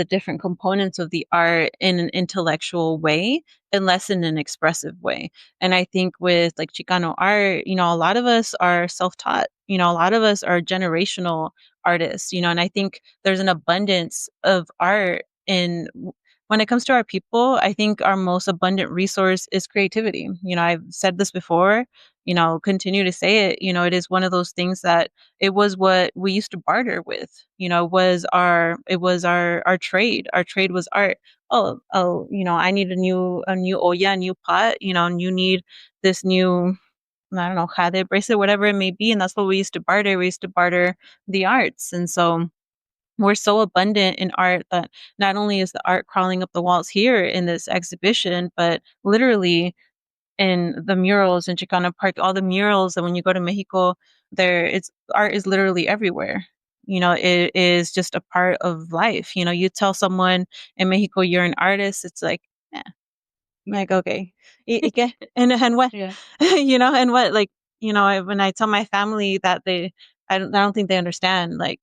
different components of the art in an intellectual way and less in an expressive way. And I think with like Chicano art, a lot of us are self-taught, a lot of us are generational artists, and I think there's an abundance of art when it comes to our people. I think our most abundant resource is creativity. I've said this before, continue to say it. It is one of those things that it was what we used to barter with, it was our trade. Our trade was art. Oh, I need a new olla, a new pot, and you need this new, I don't know, jade bracelet, whatever it may be. And that's what we used to barter. We used to barter the arts. And so we're so abundant in art that not only is the art crawling up the walls here in this exhibition, but literally in the murals in Chicana Park, all the murals. And when you go to Mexico, art is literally everywhere. It is just a part of life. You tell someone in Mexico you're an artist, it's like, eh. I'm like, okay, ¿Y qué? And what? Yeah. And what? Like, when I tell my family that I don't think they understand like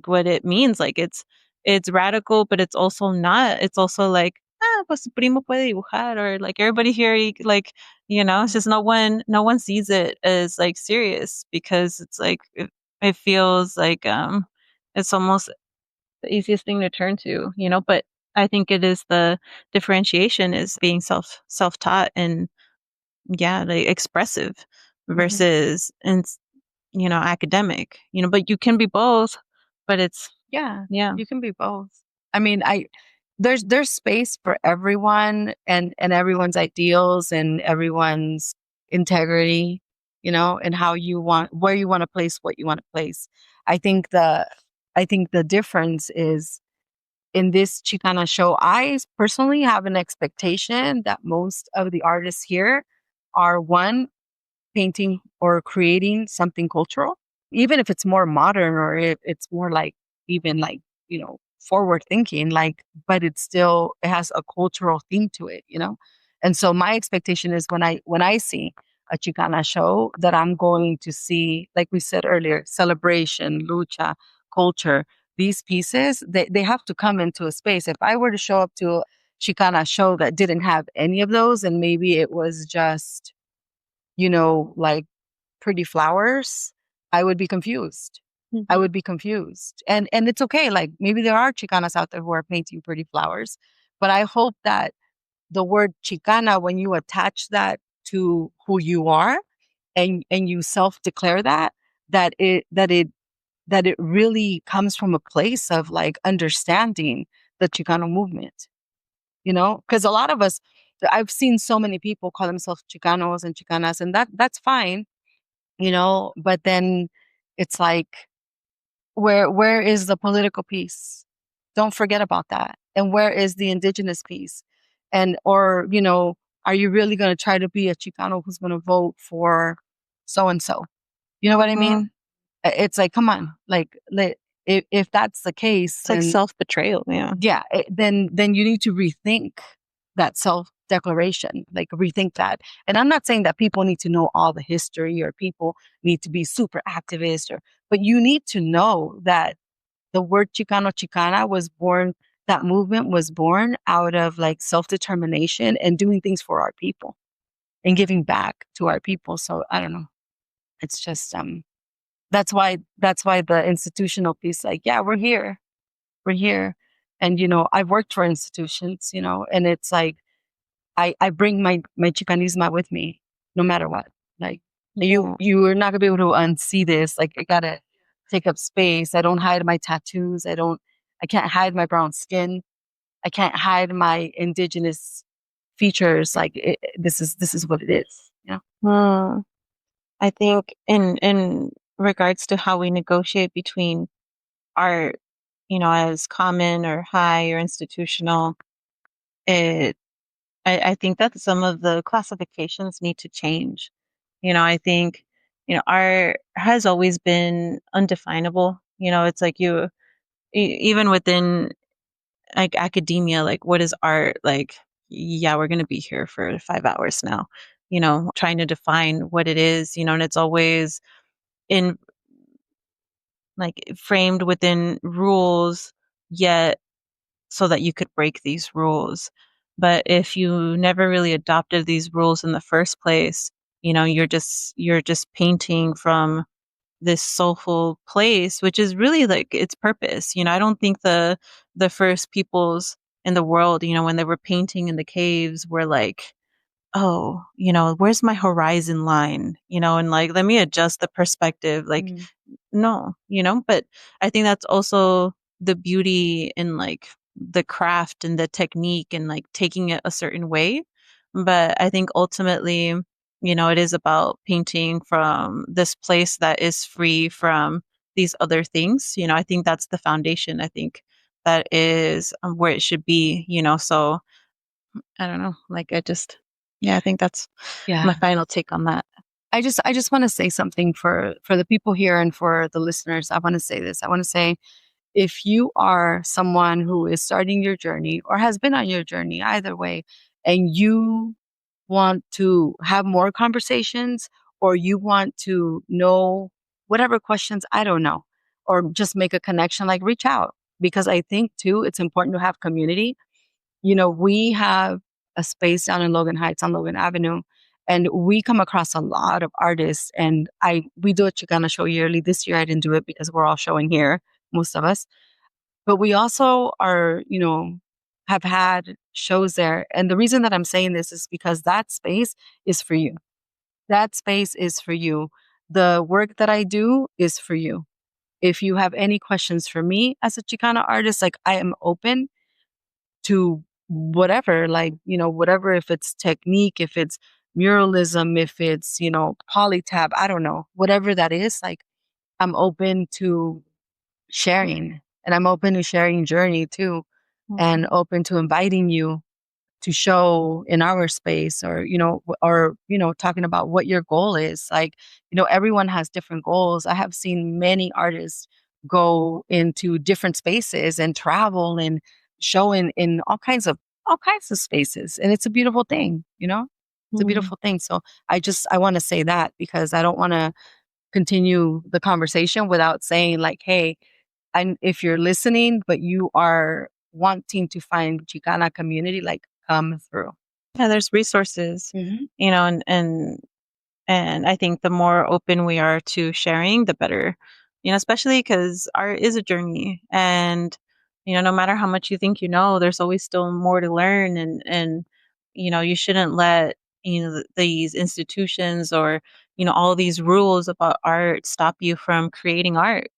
what it means. Like, it's radical, but it's also not. It's also like, pues su primo puede dibujar, or like everybody here, like, it's just no one sees it as like serious, because it's like it feels like it's almost the easiest thing to turn to, but I think it is the differentiation is being self-taught and, yeah, like expressive versus and academic, but you can be both, but it's Yeah, yeah. you can be both. I mean, there's space for everyone and everyone's ideals and everyone's integrity, and where you want to place what you want to place. I think the difference is in this Chicana show, I personally have an expectation that most of the artists here are, one, painting or creating something cultural, even if it's more modern or if it's more like even like, forward thinking, like, but it has a cultural theme to it, And so my expectation is when I see a Chicana show, that I'm going to see, like we said earlier, celebration, lucha, culture. These pieces, they have to come into a space. If I were to show up to a Chicana show that didn't have any of those, and maybe it was just, like pretty flowers, I would be confused. I would be confused. And it's okay. Like, maybe there are Chicanas out there who are painting pretty flowers, but I hope that the word Chicana, when you attach that to who you are and you self-declare that it really comes from a place of like understanding the Chicano movement, because a lot of us, I've seen so many people call themselves Chicanos and Chicanas, and that's fine, but then it's like, where is the political piece? Don't forget about that. And where is the indigenous piece? And, or, are you really going to try to be a Chicano who's going to vote for so and so? You know what I mean? It's like, come on, like, if that's the case, It's like self-betrayal. yeah, then you need to rethink that self-declaration, like rethink that. And I'm not saying that people need to know all the history or people need to be super activist, but you need to know that the word Chicano Chicana was born, that movement was born out of like self-determination and doing things for our people and giving back to our people. So I don't know. It's just that's why the institutional piece, like, yeah, we're here. We're here. And I've worked for institutions, and it's like I bring my chicanisma with me no matter what. Like you are not gonna be able to unsee this. Like I gotta take up space. I don't hide my tattoos. I can't hide my brown skin. I can't hide my indigenous features. Like this is what it is. Yeah. I think in regards to how we negotiate between art, as common or high or institutional, it I think that some of the classifications need to change. I think, art has always been undefinable. It's like even within like academia, like what is art? Like, yeah, we're going to be here for 5 hours now, trying to define what it is, and it's always in like framed within rules, yet so that you could break these rules. But if you never really adopted these rules in the first place, you're just painting from this soulful place, which is really like its purpose. I don't think the first peoples in the world, when they were painting in the caves, were like, oh, where's my horizon line? And like, let me adjust the perspective. Like, no, but I think that's also the beauty in like the craft and the technique and like taking it a certain way. But I think ultimately, it is about painting from this place that is free from these other things. I think that's the foundation. I think that is where it should be, so I don't know. Like yeah, I think that's my final take on that. I just want to say something for the people here and for the listeners. I want to say this. I want to say, if you are someone who is starting your journey or has been on your journey, either way, and you want to have more conversations or you want to know whatever questions, I don't know, or just make a connection, like reach out, because I think too, it's important to have community. We have a space down in Logan Heights on Logan Avenue, and we come across a lot of artists. And we do a Chicana show yearly. This year I didn't do it because we're all showing here, most of us. But we also are, have had shows there. And the reason that I'm saying this is because that space is for you. That space is for you. The work that I do is for you. If you have any questions for me as a Chicana artist, like I am open to whatever, like, whatever, if it's technique, if it's muralism, if it's, polytab, I don't know, whatever that is, like I'm open to sharing, and I'm open to sharing journey too, and open to inviting you to show in our space, or talking about what your goal is. Like, everyone has different goals. I have seen many artists go into different spaces and travel and show in all kinds of spaces, and it's a beautiful thing. It's a beautiful thing. So I want to say that, because I don't want to continue the conversation without saying, like, hey, and if you're listening but you are wanting to find Chicana community, like, come through. Yeah, there's resources, and I think the more open we are to sharing, the better, especially because art is a journey. And, no matter how much you think there's always still more to learn. And you shouldn't let, these institutions or, all these rules about art stop you from creating art,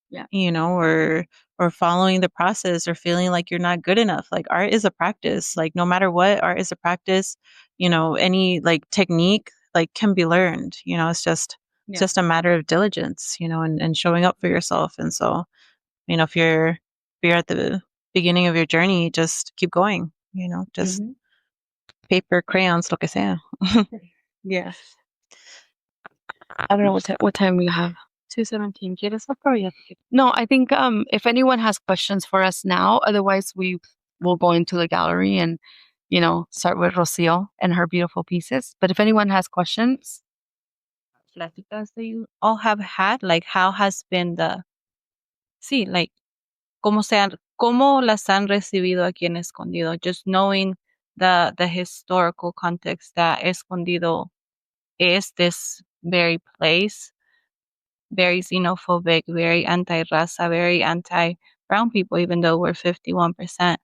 or following the process, or feeling like you're not good enough. Like, art is a practice. Like, no matter what, art is a practice. Any like technique like can be learned. It's just a matter of diligence, and showing up for yourself. And so, if you're at the beginning of your journey, just keep going, just paper, crayons, lo que sea. Yeah. I don't know what time we have. 2:17. ¿Quieres otro o ya? No, I think if anyone has questions for us now, otherwise we will go into the gallery and start with Rocio and her beautiful pieces. But if anyone has questions, Pláticas that you all have had, like how has been like cómo las han recibido aquí en Escondido, just knowing the historical context that Escondido is this very place, very xenophobic, very anti-raza, very anti-brown people, even though we're 51%,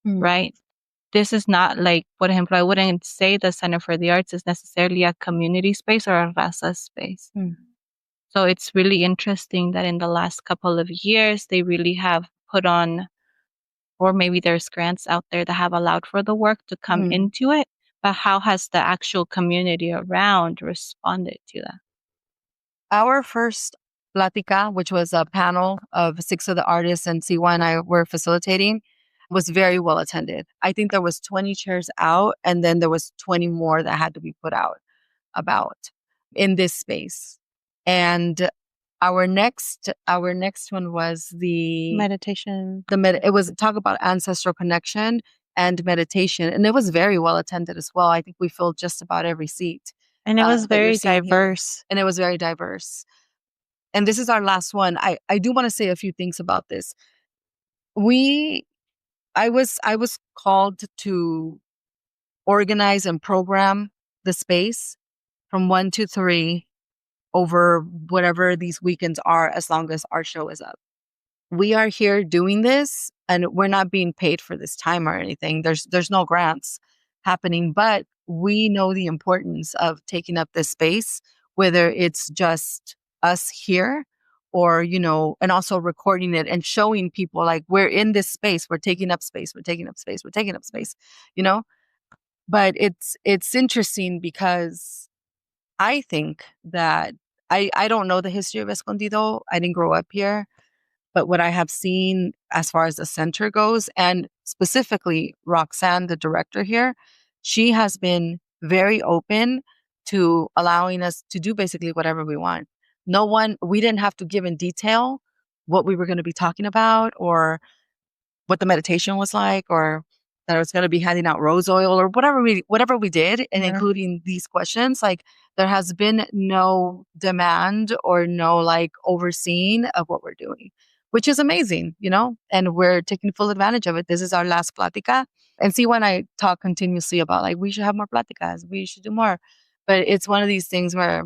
right? This is not like, por ejemplo, I wouldn't say the Center for the Arts is necessarily a community space or a raza space. So it's really interesting that in the last couple of years, they really have put on, or maybe there's grants out there that have allowed for the work to come into it. But how has the actual community around responded to that? Our first Plática, which was a panel of 6 of the artists and Cihua and I were facilitating, was very well attended. I think there was 20 chairs out, and then there was 20 more that had to be put out about in this space. And our next one was the meditation. It was talk about ancestral connection and meditation, and it was very well attended as well. I think we filled just about every seat. And it was that you're very seeing here. diverse. And it was very diverse. And this is our last one. I do want to say a few things about this. I was called to organize and program the space from 1 to 3 over whatever these weekends are, as long as our show is up. We are here doing this, and we're not being paid for this time or anything. There's no grants happening, but we know the importance of taking up this space, whether it's just us here or, and also recording it and showing people like we're in this space, we're taking up space, we're taking up space, we're taking up space, But it's interesting because I think that I don't know the history of Escondido. I didn't grow up here. But what I have seen as far as the center goes, and specifically Roxanne, the director here, she has been very open to allowing us to do basically whatever we want. We didn't have to give in detail what we were going to be talking about or what the meditation was like, or that I was going to be handing out rose oil or whatever we did, and including these questions. Like, there has been no demand or no like overseeing of what we're doing, which is amazing, and we're taking full advantage of it. This is our last plática. And see, when I talk continuously about like, we should have more pláticas, we should do more. But it's one of these things where,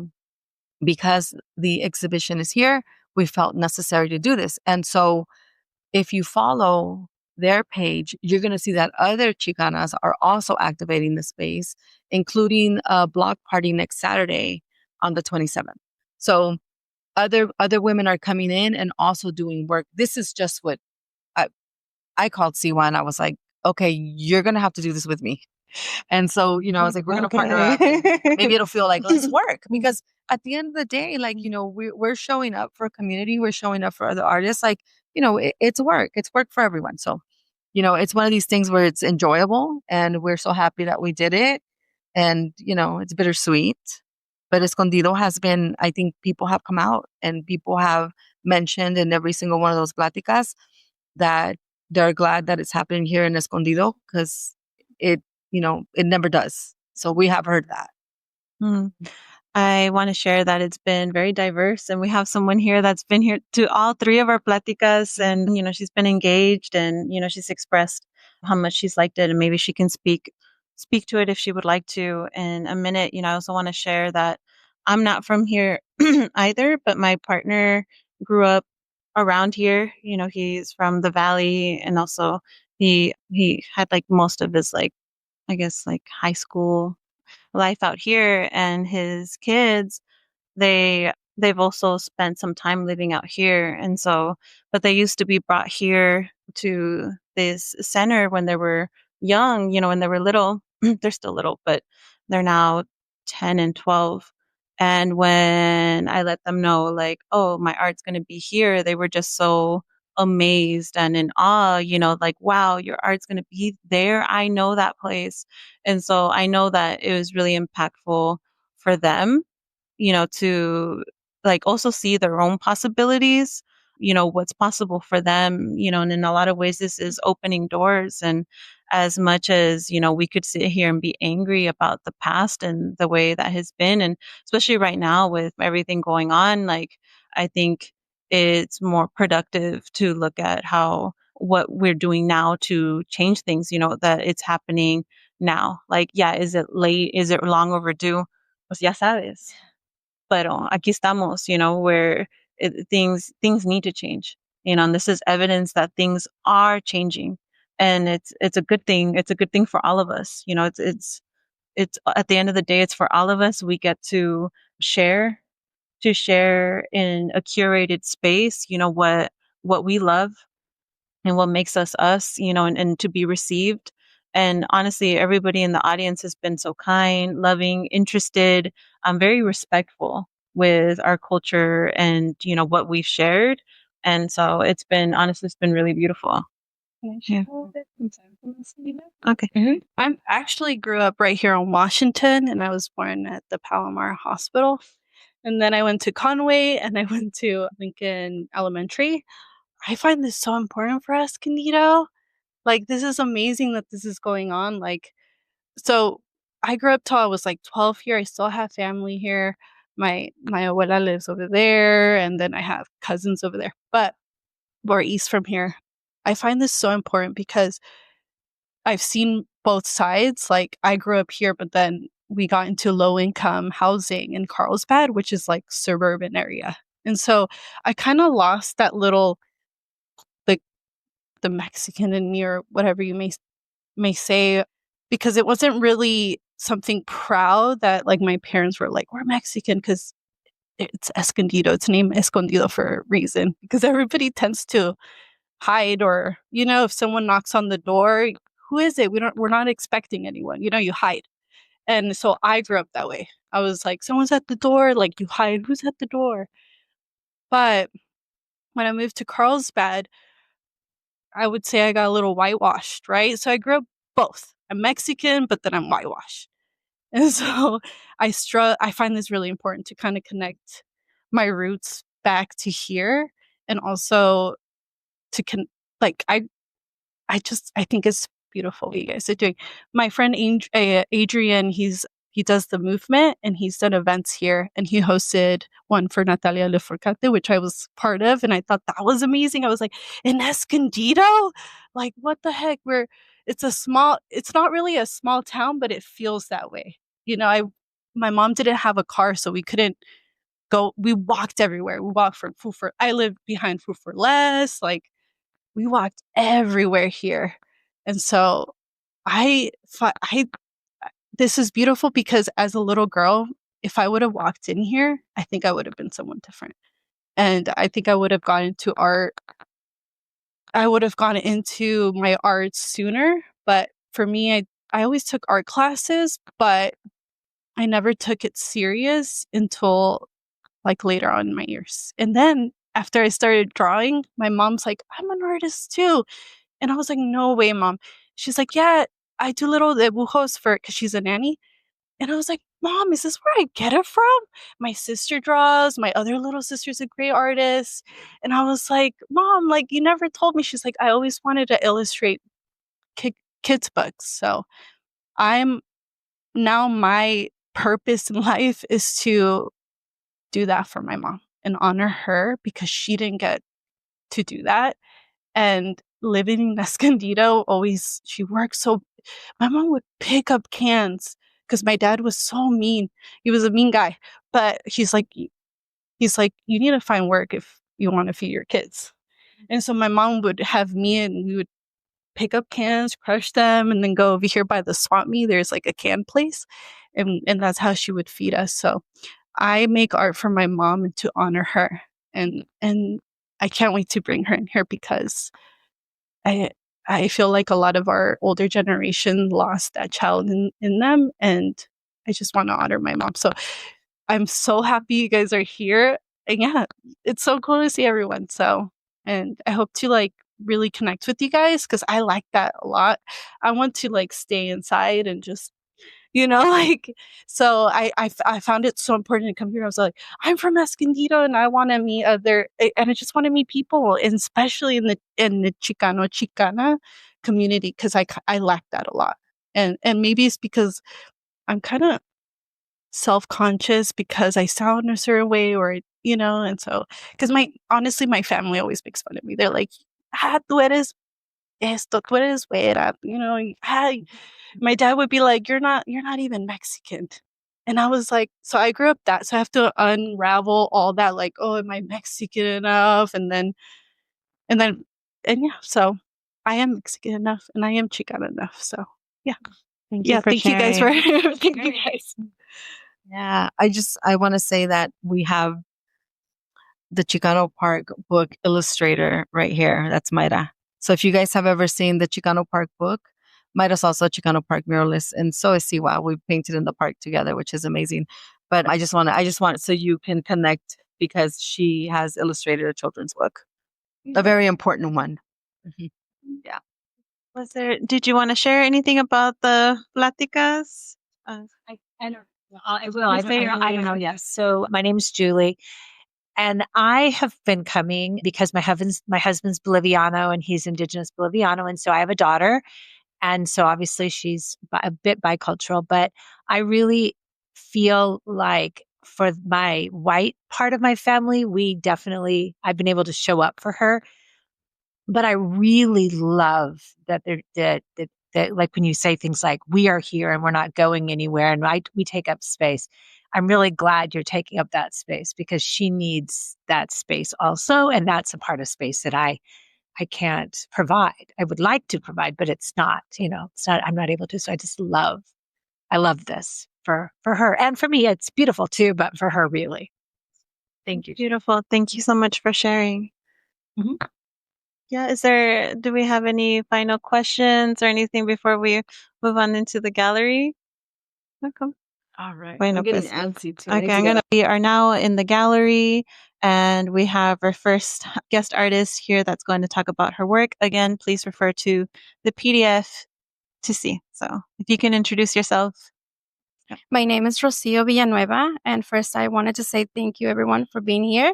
because the exhibition is here, we felt necessary to do this. And so if you follow their page, you're going to see that other Chicanas are also activating the space, including a block party next Saturday on the 27th. So other women are coming in and also doing work. This is just what I called Cihua, and I was like, okay, you're going to have to do this with me. And so, I was like, we're going to partner up. Maybe it'll feel like let's work, because at the end of the day, like, we're showing up for a community. We're showing up for other artists. Like, it's work. It's work for everyone. So, it's one of these things where it's enjoyable, and we're so happy that we did it. And, it's bittersweet. But Escondido has been, I think people have come out and people have mentioned in every single one of those pláticas that they're glad that it's happening here in Escondido, because it never does. So we have heard that. I want to share that it's been very diverse, and we have someone here that's been here to all 3 of our pláticas, and she's been engaged, and she's expressed how much she's liked it, and maybe she can speak to it if she would like to in a minute. I also want to share that I'm not from here either, but my partner grew up around here. He's from the Valley, and also he had like most of his like, I guess, like high school life out here, and his kids, they've also spent some time living out here. And so, but they used to be brought here to this center when they were young, when they were little. They're still little, but they're now 10 and 12. And when I let them know, like, oh, my art's going to be here, they were just so amazed and in awe, like, wow, your art's going to be there. I know that place. And so I know that it was really impactful for them, to like also see their own possibilities, what's possible for them, and in a lot of ways, this is opening doors. And as much as, we could sit here and be angry about the past and the way that has been, and especially right now with everything going on, like, I think it's more productive to look at what we're doing now to change things, that it's happening now. Like, yeah, is it late? Is it long overdue? Pues ya sabes. Pero aquí estamos, where things need to change, and this is evidence that things are changing, and it's a good thing. It's a good thing for all of us. It's at the end of the day, it's for all of us. We get share to share in a curated space, what we love and what makes us us, and to be received. And honestly, everybody in the audience has been so kind, loving, interested, very respectful with our culture and, what we've shared. And so it's been really beautiful. Yeah. Okay. Mm-hmm. I actually grew up right here in Washington, and I was born at the Palomar Hospital. And then I went to Conway, and I went to Lincoln Elementary. I find this so important for Escondido. Like, this is amazing that this is going on. Like, so I grew up till I was like 12 here. I still have family here. My abuela lives over there, and then I have cousins over there, but more east from here. I find this so important because I've seen both sides. Like, I grew up here, but then we got into low income housing in Carlsbad, which is like suburban area. And so I kind of lost that little, the Mexican in me, or whatever you may say, because it wasn't really something proud that like my parents were like, we're Mexican, because it's Escondido. It's named Escondido for a reason, because everybody tends to hide, or, if someone knocks on the door, who is it? We're not expecting anyone, you hide. And so I grew up that way. I was like, someone's at the door, like, you hide, who's at the door? But when I moved to Carlsbad, I would say I got a little whitewashed, right? So I grew up both. I'm Mexican, but then I'm whitewashed. And so I find this really important to kind of connect my roots back to here, and also to I think it's beautiful what you guys are doing. My friend Adrian, he does the movement, and he's done events here, and he hosted one for Natalia Leforcate, which I was part of, and I thought that was amazing. I was like, in Escondido? Like, what the heck? It's not really a small town, but it feels that way. My mom didn't have a car, so we couldn't go. We walked everywhere. We walked from I lived behind Food for Less. Like, we walked everywhere here. And so this is beautiful, because as a little girl, if I would have walked in here, I think I would have been someone different. And I think I would have gone into art. I would have gone into my art sooner. But for me, I always took art classes, but I never took it serious until like later on in my years. And then after I started drawing, my mom's like, I'm an artist too. And I was like, no way, Mom. She's like, yeah, I do little dibujos because she's a nanny. And I was like, Mom, is this where I get it from? My sister draws. My other little sister's a great artist. And I was like, Mom, like, you never told me. She's like, I always wanted to illustrate kids' books. So my purpose in life is to do that for my mom and honor her, because she didn't get to do that. And living in Escondido, she worked so. My mom would pick up cans because my dad was so mean. He was a mean guy, but he's like, you need to find work if you want to feed your kids. And so my mom would have me, and we would pick up cans, crush them, and then go over here by the swap meet. There's like a can place, and that's how she would feed us. So I make art for my mom and to honor her, and I can't wait to bring her in here, because I feel like a lot of our older generation lost that child in them, and I just want to honor my mom. So I'm so happy you guys are here, and yeah, it's so cool to see everyone. So, and I hope to like really connect with you guys, because I like that a lot. I want to like stay inside and just like, so I found it so important to come here. I was like, I'm from Escondido, and I want to meet and I just want to meet people, and especially in the Chicana community, because I lack that a lot. And maybe it's because I'm kind of self-conscious because I sound a certain way, or And so, because honestly, my family always makes fun of me. They're like, tú eres esto, tú eres güera, my dad would be like, you're not even Mexican. And I was like, so I grew up that, so I have to unravel all that, like, oh, am I Mexican enough? And yeah, so I am Mexican enough and I am Chicana enough. So yeah. Thank you for thank you guys sharing. thank you guys. Yeah, I want to say that we have the Chicano Park book illustrator right here. That's Mayra. So if you guys have ever seen the Chicano Park book, Mayra's also a Chicano Park muralist, and so is Cihua. We painted in the park together, which is amazing. But I just want so you can connect because she has illustrated a children's book, a very important one. Yeah. Did you want to share anything about the pláticas? I don't know. I will. I don't know. Yes. So my name is Julie, and I have been coming because my husband's Boliviano and he's indigenous Boliviano, and so I have a daughter, and so obviously she's a bit bicultural. But I really feel like for my white part of my family, I've been able to show up for her. But I really love that that like when you say things like we are here and we're not going anywhere and we take up space. I'm really glad you're taking up that space because she needs that space also, and that's a part of space that I can't provide. I would like to provide, but it's not. It's not. I'm not able to. So I love this for her and for me. It's beautiful too, but for her, really. Thank you. Beautiful. Thank you so much for sharing. Mhm. Yeah, do we have any final questions or anything before we move on into the gallery? Welcome. All right. Bueno, I'm getting pues, antsy too. okay, we are now in the gallery and we have our first guest artist here that's going to talk about her work. Again, please refer to the PDF to see. So if you can introduce yourself. My name is Rocio Villanueva, and first I wanted to say thank you everyone for being here.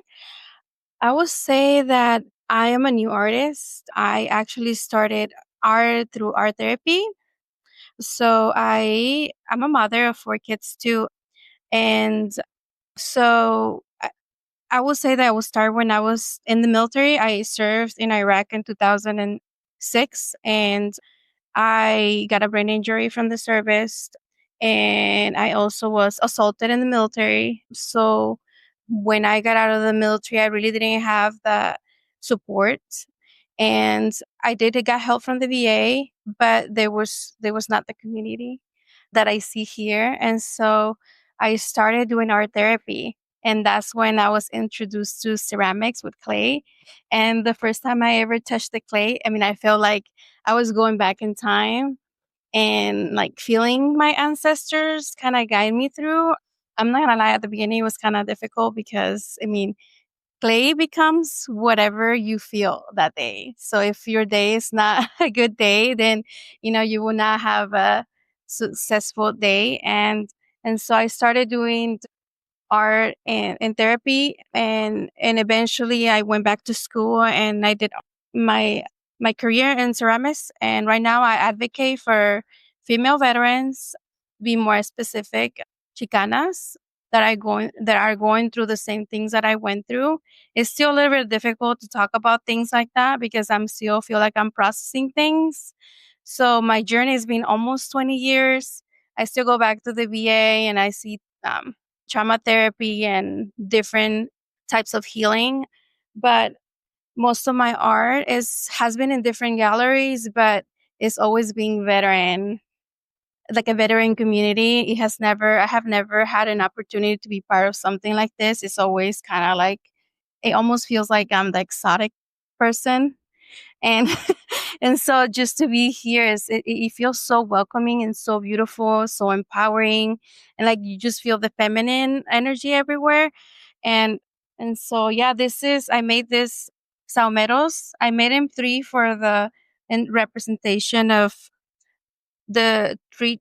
I would say that I am a new artist. I actually started art through art therapy. So I'm a mother of 4 kids too. And so I would say that I would start when I was in the military. I served in Iraq in 2006 and I got a brain injury from the service, and I also was assaulted in the military. So when I got out of the military, I really didn't have the support, and I did get help from the VA, but there was not the community that I see here, and so I started doing art therapy. And that's when I was introduced to ceramics with clay. And the first time I ever touched the clay, I mean, I felt like I was going back in time and like feeling my ancestors kind of guide me through. I'm not gonna lie, at the beginning it was kind of difficult because I mean, clay becomes whatever you feel that day. So if your day is not a good day, then you will not have a successful day. And so I started doing art and therapy, and eventually I went back to school and I did my career in ceramics. And right now I advocate for female veterans, be more specific, Chicanas that are going through the same things that I went through. It's still a little bit difficult to talk about things like that because I'm still feel like I'm processing things. So my journey has been almost 20 years. I still go back to the VA and I see trauma therapy and different types of healing. But most of my art has been in different galleries, but it's always been veteran, like a veteran community. I have never had an opportunity to be part of something like this. It's always kind of like, it almost feels like I'm the exotic person. And and so just to be here it feels so welcoming and so beautiful, so empowering, and like you just feel the feminine energy everywhere. And so yeah, I made this saumeros. I made him 3 for the in representation of the 3,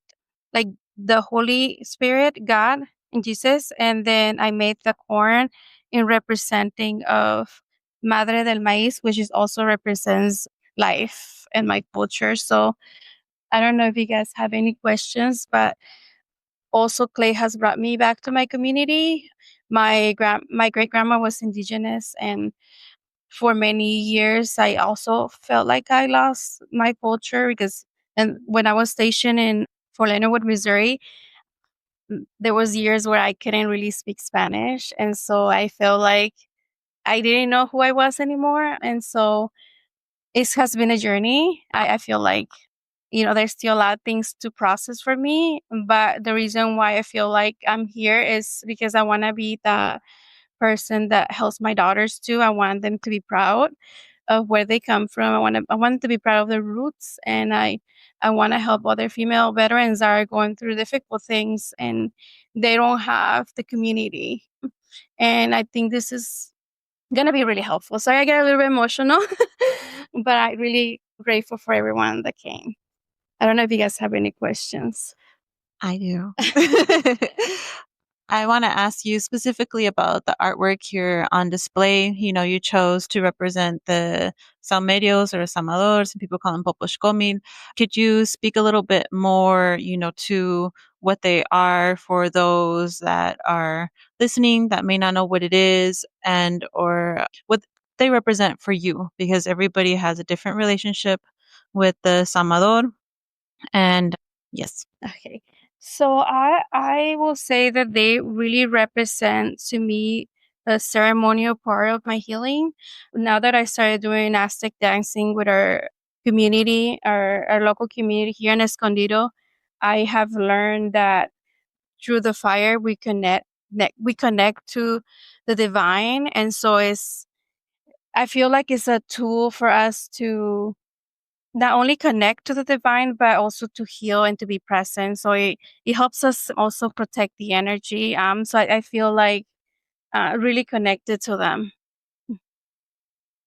like the Holy Spirit, God and Jesus. And then I made the corn in representing of Madre del Maíz, which is also represents life and my culture. So I don't know if you guys have any questions, but also clay has brought me back to my community. My great grandma was indigenous, and for many years I also felt like I lost my culture because, and when I was stationed in Fort Leonard Wood, Missouri, there was years where I couldn't really speak Spanish, and so I felt like I didn't know who I was anymore. And so it has been a journey. I feel like, there's still a lot of things to process for me. But the reason why I feel like I'm here is because I want to be the person that helps my daughters too. I want them to be proud of where they come from. I want them to be proud of their roots, and I want to help other female veterans that are going through difficult things and they don't have the community. And I think this is gonna be really helpful. Sorry, I get a little bit emotional, but I'm really grateful for everyone that came. I don't know if you guys have any questions. I do. I want to ask you specifically about the artwork here on display. You chose to represent the Saumerios or Samadors, and people call them Poposhkomil. Could you speak a little bit more, to what they are for those that are listening that may not know what it is, and or what they represent for you? Because everybody has a different relationship with the Samador. And yes. Okay. So I will say that they really represent to me the ceremonial part of my healing. Now that I started doing Aztec dancing with our community, our local community here in Escondido, I have learned that through the fire we connect to the divine. And so I feel like it's a tool for us to not only connect to the divine, but also to heal and to be present. So it helps us also protect the energy. So I feel like really connected to them.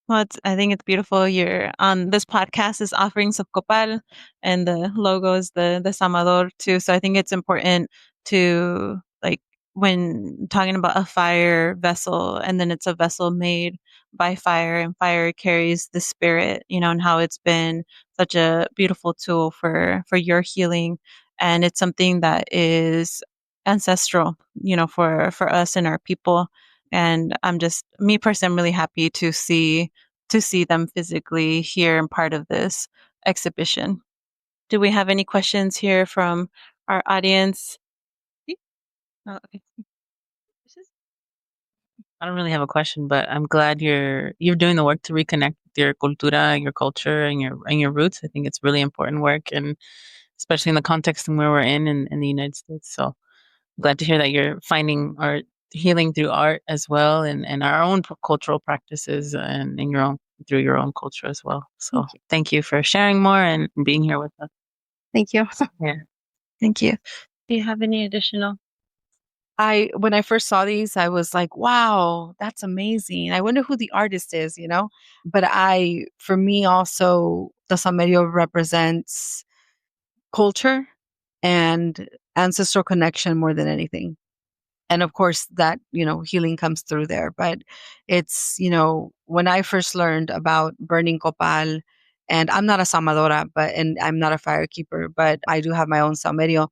Well, I think it's beautiful. You're on this podcast is offerings of Copal, and the logo is the Samador too. So I think it's important to, like, when talking about a fire vessel, and then it's a vessel made by fire, and fire carries the spirit, and how it's been such a beautiful tool for your healing, and it's something that is ancestral, for us and our people. And me personally, I'm really happy to see them physically here and part of this exhibition. Do we have any questions here from our audience? Oh, okay. I don't really have a question, but I'm glad you're doing the work to reconnect with your cultura, your culture, and your roots. I think it's really important work, and especially in the context in where we're in the United States. So glad to hear that you're finding or healing through art as well, and our own cultural practices, and in your own through your own culture as well. So thank you for sharing more and being here with us. Thank you. Yeah. Thank you. Do you have any additional? When I first saw these, I was like, wow, that's amazing. I wonder who the artist is, But for me also, the Samerio represents culture and ancestral connection more than anything. And of course that, healing comes through there. But it's, when I first learned about burning copal, and I'm not a samadora, and I'm not a firekeeper, but I do have my own saumerio.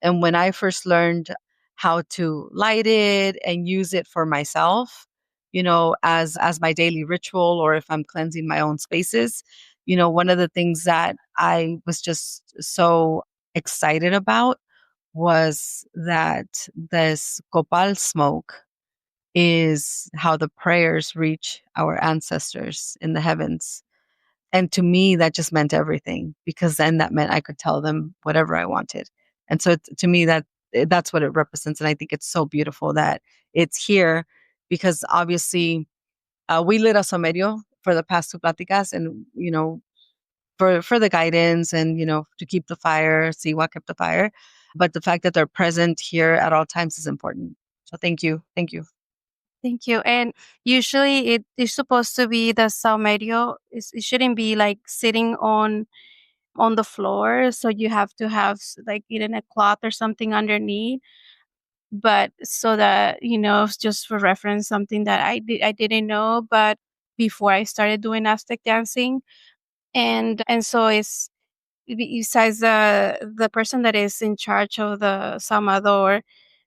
And when I first learned how to light it and use it for myself, as my daily ritual, or if I'm cleansing my own spaces, one of the things that I was just so excited about was that this copal smoke is how the prayers reach our ancestors in the heavens. And to me, that just meant everything, because then that meant I could tell them whatever I wanted. And so to me, that's what it represents. And I think it's so beautiful that it's here, because obviously we lit a somerio for the past two platicas, and, for the guidance, and, to keep the fire, Cihua kept the fire. But the fact that they're present here at all times is important. So thank you. Thank you. Thank you. And usually it is supposed to be the saumerio. It shouldn't be like sitting on the floor. So you have to have like even a cloth or something underneath. But so that, just for reference, something that I didn't know, but before I started doing Aztec dancing. And so it's, besides the person that is in charge of the Salvador,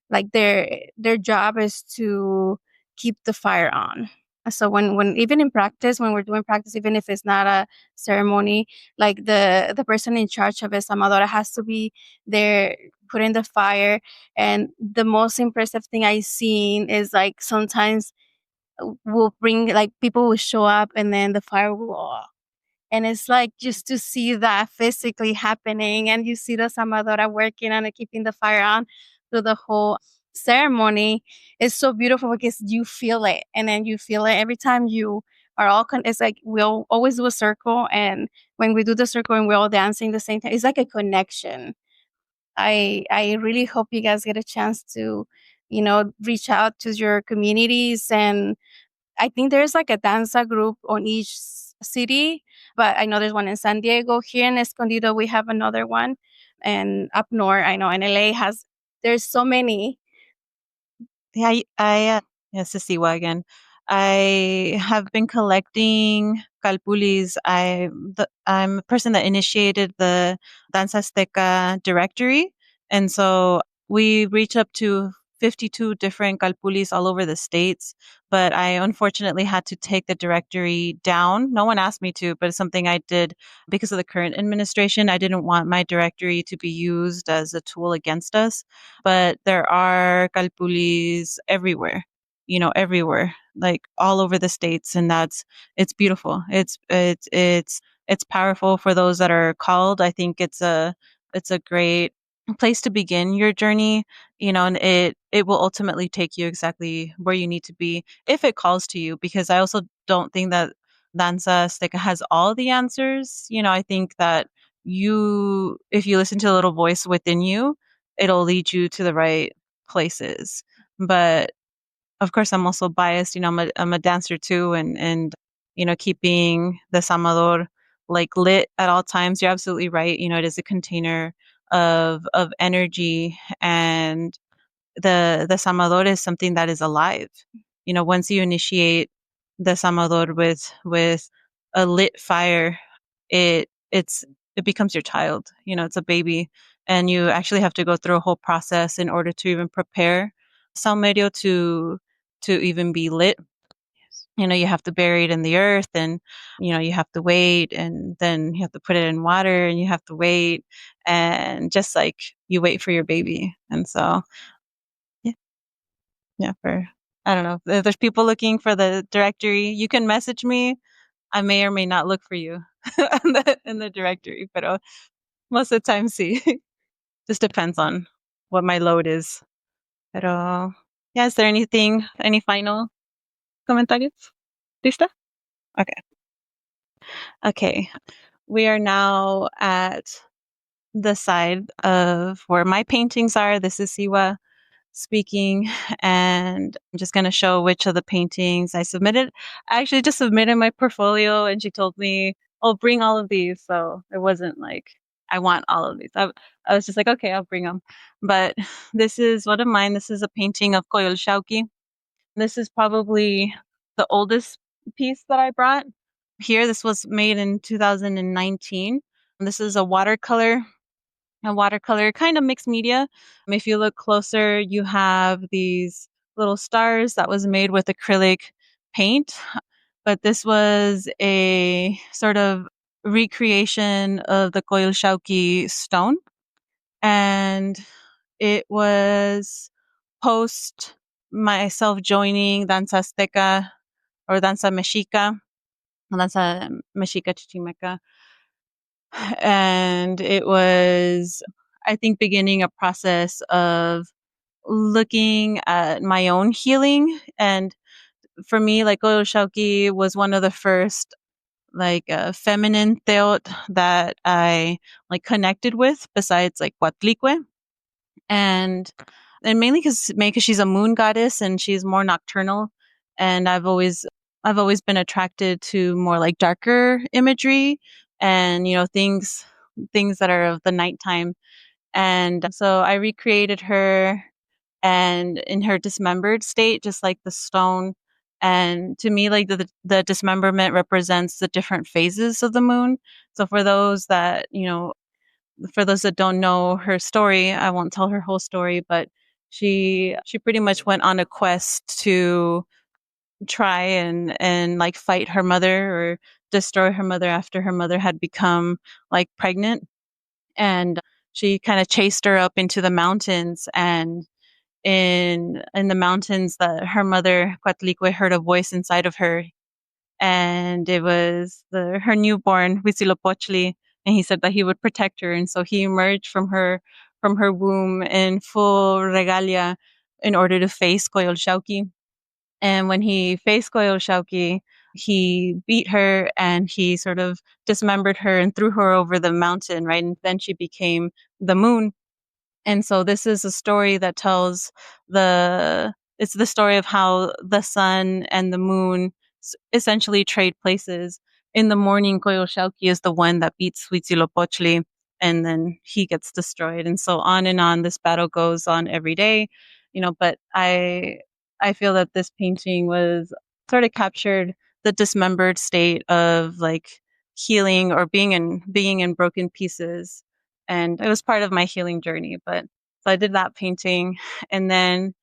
like their job is to keep the fire on. So when even in practice, when we're doing practice, even if it's not a ceremony, like the person in charge of it, Samadora, has to be there putting the fire. And the most impressive thing I've seen is like sometimes we'll bring, like, people will show up and then the fire will go off. And it's like just to see that physically happening, and you see the Samadora working on it, keeping the fire on through the whole ceremony. It's so beautiful because you feel it, and then you feel it every time you are all. It's like we'll always do a circle, and when we do the circle and we're all dancing the same time, it's like a connection. I really hope you guys get a chance to, reach out to your communities. And I think there's like a danza group on each city, but I know there's one in San Diego. Here in Escondido, we have another one. And up north, I know in LA there's so many. Yeah, yes, to Cihua again. I have been collecting calpulis. I'm a person that initiated the Danza Azteca directory. And so we reach up to 52 different calpulis all over the states. But I unfortunately had to take the directory down. No one asked me to, but it's something I did because of the current administration. I didn't want my directory to be used as a tool against us. But there are calpulis everywhere, everywhere, like all over the states. And it's beautiful. It's powerful for those that are called. I think it's a great place to begin your journey, and it will ultimately take you exactly where you need to be if it calls to you, because I also don't think that danza azteca has all the answers. I think that if you listen to the little voice within you, it'll lead you to the right places. But of course, I'm also biased. I'm a dancer too, and keeping the samador like lit at all times. You're absolutely right. It is a container of energy, and the samador is something that is alive. Once you initiate the samador with a lit fire, it becomes your child. It's a baby, and you actually have to go through a whole process in order to even prepare salmerio to even be lit. You have to bury it in the earth, and you have to wait, and then you have to put it in water, and you have to wait, and just like you wait for your baby. And so yeah, for I don't know, if there's people looking for the directory, you can message me. I may or may not look for you in the directory, but most of the time, see. Just depends on what my load is. Pero yeah, is there any final comentarios? Lista? Okay. We are now at the side of where my paintings are. This is Cihua speaking, and I'm just going to show which of the paintings I submitted. I actually just submitted my portfolio, and she told me, "Oh, bring all of these." So it wasn't like I want all of these. I was just like, okay, I'll bring them. But this is one of mine. This is a painting of Coyolxauhqui. This is probably the oldest piece that I brought here. This was made in 2019. This is a watercolor kind of mixed media. If you look closer, you have these little stars that was made with acrylic paint. But this was a sort of recreation of the Coyolxauhqui stone. And it was post myself joining Danza Azteca or Danza Mexica Chichimeca. And it was, I think, beginning a process of looking at my own healing. And for me, like, Coyolxauhqui was one of the first like feminine teot that I like connected with, besides like Huatlique. And mainly because she's a moon goddess and she's more nocturnal, and I've always been attracted to more like darker imagery, and things that are of the nighttime. And so I recreated her, and in her dismembered state, just like the stone. And to me, like, the dismemberment represents the different phases of the moon. So for those that don't know her story, I won't tell her whole story, but she pretty much went on a quest to try and like fight her mother or destroy her mother after her mother had become like pregnant. And she kind of chased her up into the mountains, and in the mountains that her mother Coatlicue heard a voice inside of her, and it was her newborn Huitzilopochtli, and he said that he would protect her. And so he emerged from her womb in full regalia in order to face Coyolxauhqui. And when he faced Coyolxauhqui, he beat her and he sort of dismembered her and threw her over the mountain, right? And then she became the moon. And so this is a story that tells it's the story of how the sun and the moon essentially trade places. In the morning, Coyolxauhqui is the one that beats Huitzilopochtli, and then he gets destroyed. And so on and on, this battle goes on every day, but I feel that this painting was sort of captured the dismembered state of like healing or being in broken pieces, and it was part of my healing journey. But so I did that painting, and then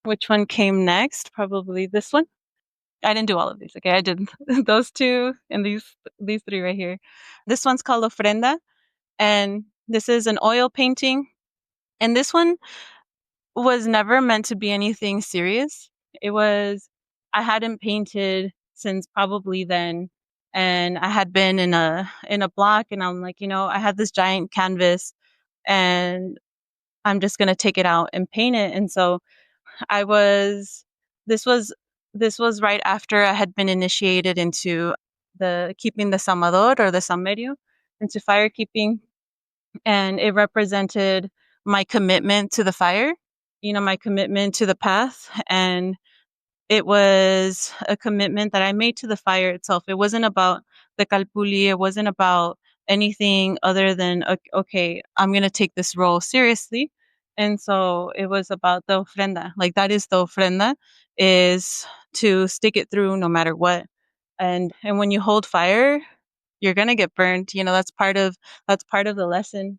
which one came next? Probably this one. I didn't do all of these. Okay, I did those two and these three right here. This one's called Ofrenda, and this is an oil painting. And this one was never meant to be anything serious. I hadn't painted since probably then, and I had been in a block, and I'm like, I had this giant canvas, and I'm just gonna take it out and paint it. And so I was this was this was right after I had been initiated into the keeping the Samador or the Samerio, into fire keeping, and it represented my commitment to the fire, my commitment to the path. And it was a commitment that I made to the fire itself. It wasn't about the calpuli. It wasn't about anything other than, okay, I'm going to take this role seriously. And so it was about the ofrenda. Like that is the ofrenda, is to stick it through no matter what. And when you hold fire, you're going to get burned. That's part of the lesson.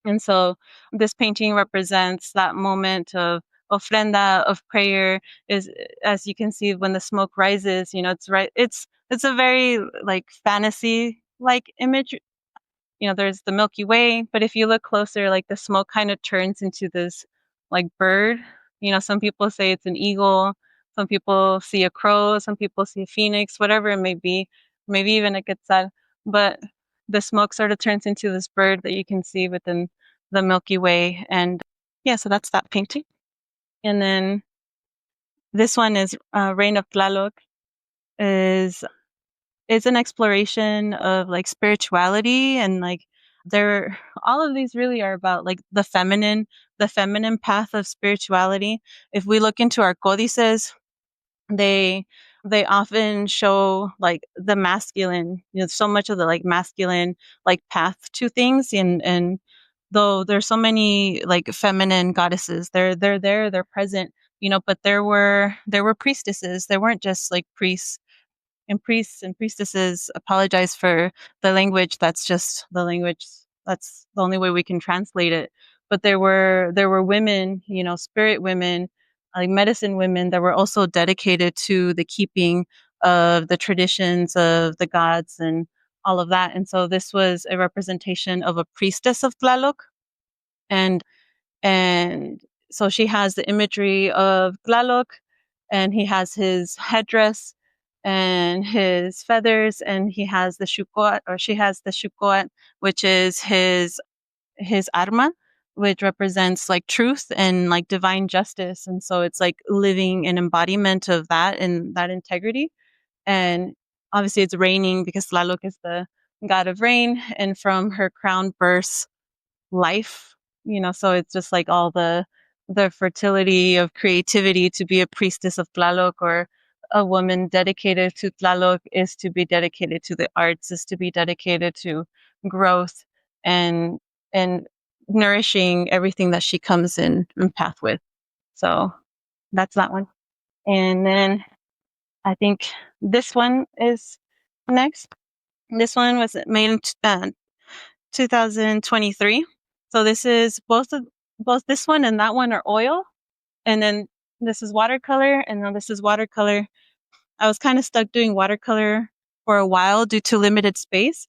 And so this painting represents that moment of ofrenda, of prayer. Is, as you can see, when the smoke rises, it's a very like fantasy like image. There's the Milky Way, but if you look closer, like the smoke kind of turns into this like bird. Some people say it's an eagle, some people see a crow, some people see a phoenix, whatever it may be, maybe even a quetzal. But the smoke sort of turns into this bird that you can see within the Milky Way. And yeah, so that's that painting. And then this one is Reign of Tlaloc. Is an exploration of like spirituality, and like all of these really are about like the feminine path of spirituality. If we look into our codices, they often show like the masculine, so much of the like masculine like path to things. And though there's so many like feminine goddesses, they're present, but there were priestesses. There weren't just like priests, and priests and priestesses. Apologize for the language. That's just the language. That's the only way we can translate it. But there were women, spirit women, like medicine women, that were also dedicated to the keeping of the traditions of the gods and all of that. And so this was a representation of a priestess of Tlaloc. And so she has the imagery of Tlaloc, and he has his headdress and his feathers, and he has the shukoat, or she has the shukoat, which is his arma, which represents like truth and like divine justice. And so it's like living an embodiment of that and that integrity. And obviously it's raining because Tlaloc is the god of rain, and from her crown bursts life, so it's just like all the fertility of creativity. To be a priestess of Tlaloc, or a woman dedicated to Tlaloc, is to be dedicated to the arts, is to be dedicated to growth and nourishing everything that she comes in path with. So that's that one. And then I think this one is next. This one was made in 2023. So this is both this one and that one are oil. And then this is watercolor, and then this is watercolor. I was kind of stuck doing watercolor for a while due to limited space.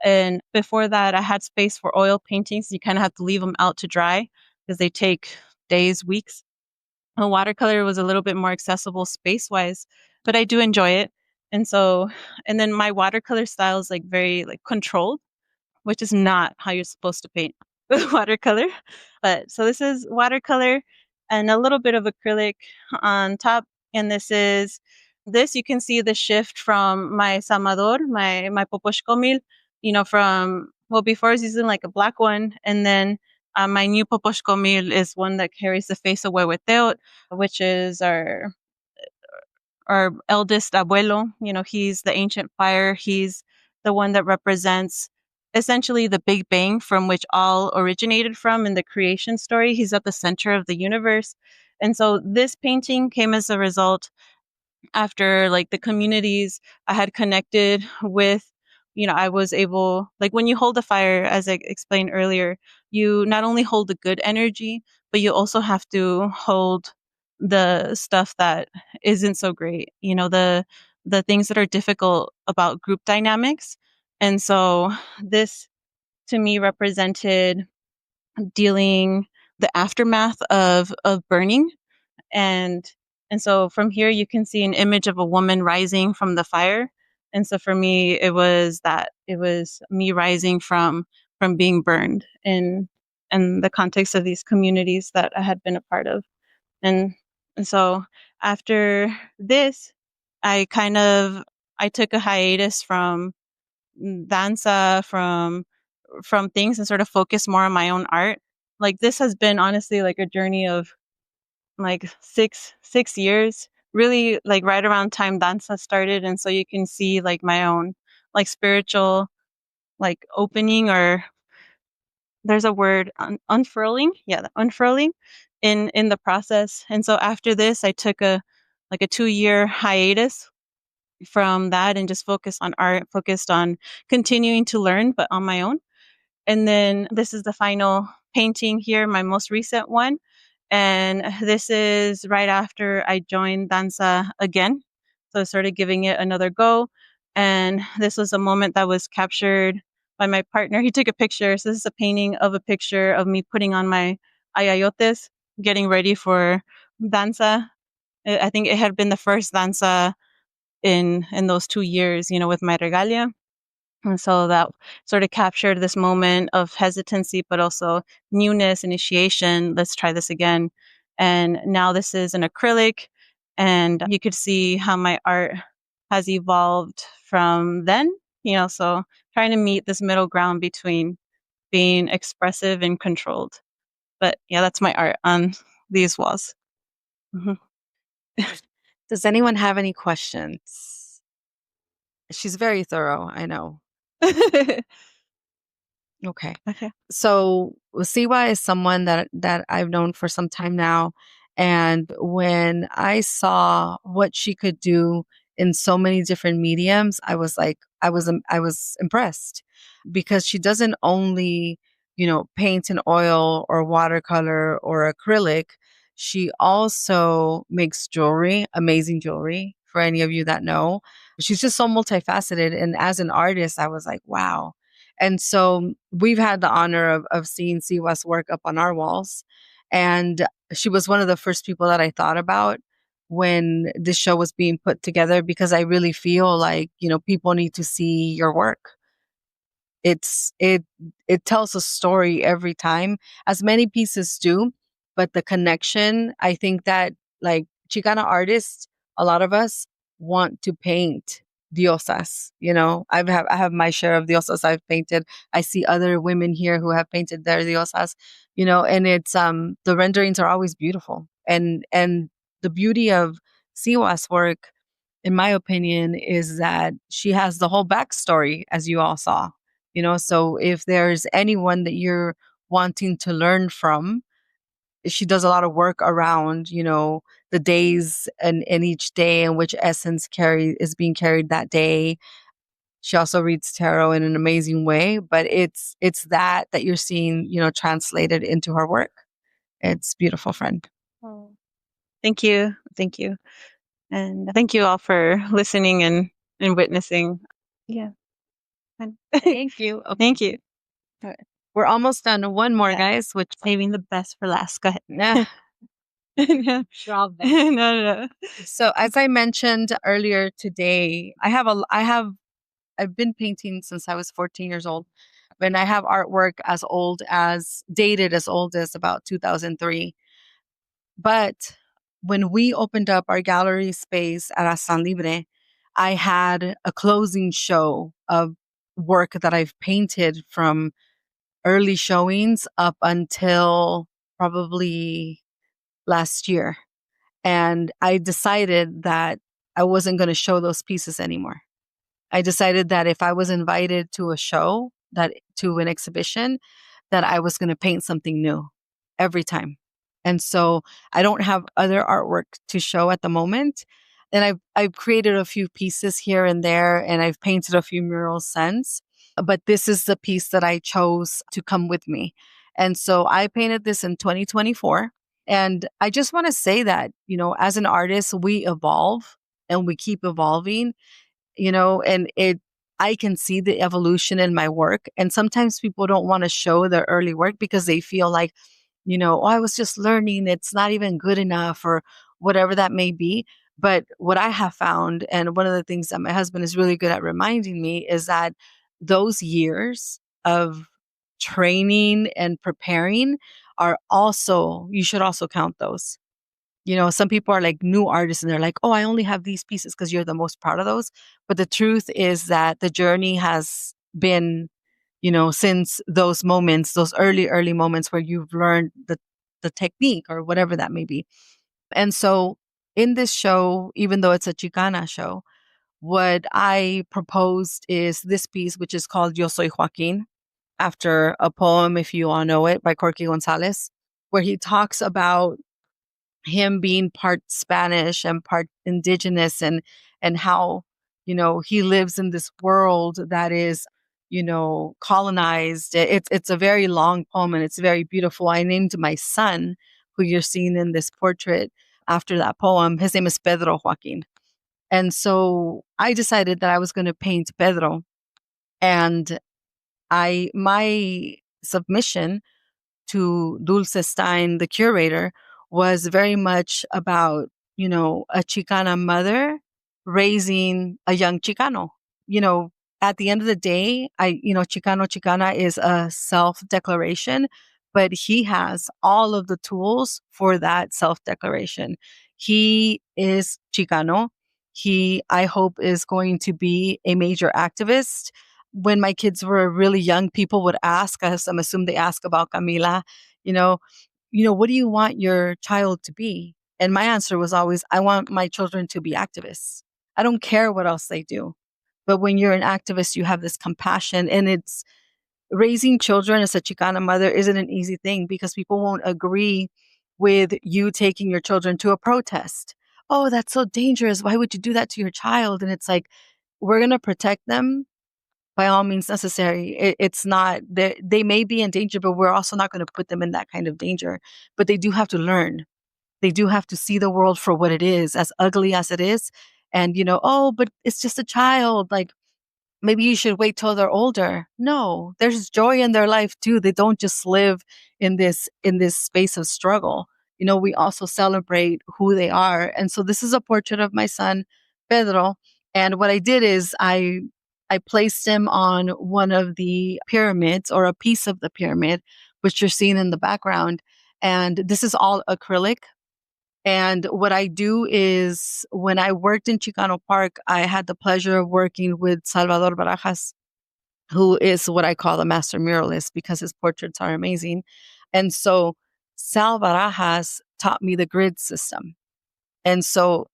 And before that, I had space for oil paintings. You kind of have to leave them out to dry because they take days, weeks. A watercolor was a little bit more accessible space wise, but I do enjoy it. And so, and then my watercolor style is like very like controlled, which is not how you're supposed to paint with watercolor. But so this is watercolor and a little bit of acrylic on top. And this you can see the shift from my samador, my poposhkomil, from, well, before I was using like a black one. And then my new poposhkomil is one that carries the face of Huehueteot, which is our eldest abuelo. He's the ancient fire. He's the one that represents essentially the Big Bang from which all originated from in the creation story. He's at the center of the universe. And so this painting came as a result after like the communities I had connected with. I was able, like when you hold the fire, as I explained earlier, you not only hold the good energy, but you also have to hold the stuff that isn't so great, the things that are difficult about group dynamics. And so this to me represented dealing the aftermath of burning. And and so from here you can see an image of a woman rising from the fire. And so for me it was me rising from being burned in the context of these communities that I had been a part of. And and so after this, I took a hiatus from danza, from things, and sort of focused more on my own art. Like this has been honestly like a journey of like 6 years, really, like right around time danza started. And so you can see like my own like spiritual like opening, or there's a word, unfurling, yeah, the unfurling in the process. And so after this I took a 2-year hiatus from that and just focused on art, focused on continuing to learn, but on my own. And then this is the final painting here, my most recent one. And this is right after I joined danza again. So I started giving it another go. And this was a moment that was captured by my partner. He took a picture. So this is a painting of a picture of me putting on my ayayotes, getting ready for danza. I think it had been the first danza in those 2 years, with my regalia. And so that sort of captured this moment of hesitancy, but also newness, initiation. Let's try this again. And now this is an acrylic. And you could see how my art has evolved from then, so trying to meet this middle ground between being expressive and controlled. But yeah, that's my art on these walls. Mhm. Does anyone have any questions? She's very thorough, I know. Okay. Okay. So Cihua is someone that I've known for some time now. And when I saw what she could do in so many different mediums, I was like, I was impressed, because she doesn't only, paint in oil or watercolor or acrylic. She also makes jewelry, amazing jewelry, for any of you that know. She's just so multifaceted. And as an artist, I was like, wow. And so we've had the honor of seeing Cihua's work up on our walls. And she was one of the first people that I thought about when this show was being put together, because I really feel like, people need to see your work. It tells a story every time, as many pieces do, but the connection, I think that, like, Chicana artists, a lot of us want to paint diosas. I have my share of diosas I've painted. I see other women here who have painted their diosas, and it's the renderings are always beautiful. And the beauty of Siwa's work, in my opinion, is that she has the whole backstory, as you all saw. So if there's anyone that you're wanting to learn from, she does a lot of work around, the days and each day and which essence is being carried that day. She also reads tarot in an amazing way, but it's that you're seeing, translated into her work. It's beautiful, friend. Oh, Thank you. Thank you. And thank you all for listening and witnessing. Yeah. Thank you. Thank you. All right. We're almost done. One more, Yeah. guys, which Saving the best for last. Go ahead. nah. No. Drop them. No. So as I mentioned earlier today, I've been painting since I was 14 years old. And I have artwork dated as old as about 2003. But when we opened up our gallery space at Aslan Libre, I had a closing show of work that I've painted from early showings up until probably last year. And I decided that I wasn't going to show those pieces anymore. I decided that if I was invited to a show, to an exhibition, that I was going to paint something new every time. And so I don't have other artwork to show at the moment. And I've created a few pieces here and there, and I've painted a few murals since. But this is the piece that I chose to come with me. And so I painted this in 2024. And I just want to say that, as an artist, we evolve and we keep evolving, and I can see the evolution in my work. And sometimes people don't want to show their early work because they feel like, oh, I was just learning. It's not even good enough or whatever that may be. But what I have found, and one of the things that my husband is really good at reminding me, is that those years of training and preparing you should also count those. Some people are like new artists and they're like, oh, I only have these pieces because you're the most proud of those. But the truth is that the journey has been, since those moments, those early moments where you've learned the technique or whatever that may be. And so in this show, even though it's a Chicana show, what I proposed is this piece, which is called Yo Soy Joaquin, after a poem, if you all know it, by Corky Gonzalez, where he talks about him being part Spanish and part indigenous, and how, he lives in this world that is, colonized. It's a very long poem and it's very beautiful. I named my son, who you're seeing in this portrait, after that poem. His name is Pedro Joaquin. And so I decided that I was going to paint Pedro. And my submission to Dulce Stein, the curator, was very much about, a Chicana mother raising a young Chicano. At the end of the day, Chicana is a self-declaration, but he has all of the tools for that self-declaration. He is Chicano. He, I hope, is going to be a major activist. When my kids were really young, people would ask us, I'm assuming they ask about Camila, what do you want your child to be? And my answer was always, I want my children to be activists. I don't care what else they do. But when you're an activist, you have this compassion, and it's raising children as a Chicana mother isn't an easy thing because people won't agree with you taking your children to a protest. Oh, that's so dangerous. Why would you do that to your child? And it's like, we're going to protect them by all means necessary. It's not that they may be in danger, but we're also not going to put them in that kind of danger. But they do have to learn. They do have to see the world for what it is, as ugly as it is. And, oh, but it's just a child. Like, maybe you should wait till they're older. No, there's joy in their life too. They don't just live in this space of struggle. We also celebrate who they are. And so this is a portrait of my son, Pedro. And what I did is I placed him on one of the pyramids, or a piece of the pyramid, which you're seeing in the background. And this is all acrylic. And what I do is, when I worked in Chicano Park, I had the pleasure of working with Salvador Barajas, who is what I call a master muralist because his portraits are amazing. And so Sal Barajas taught me the grid system. And so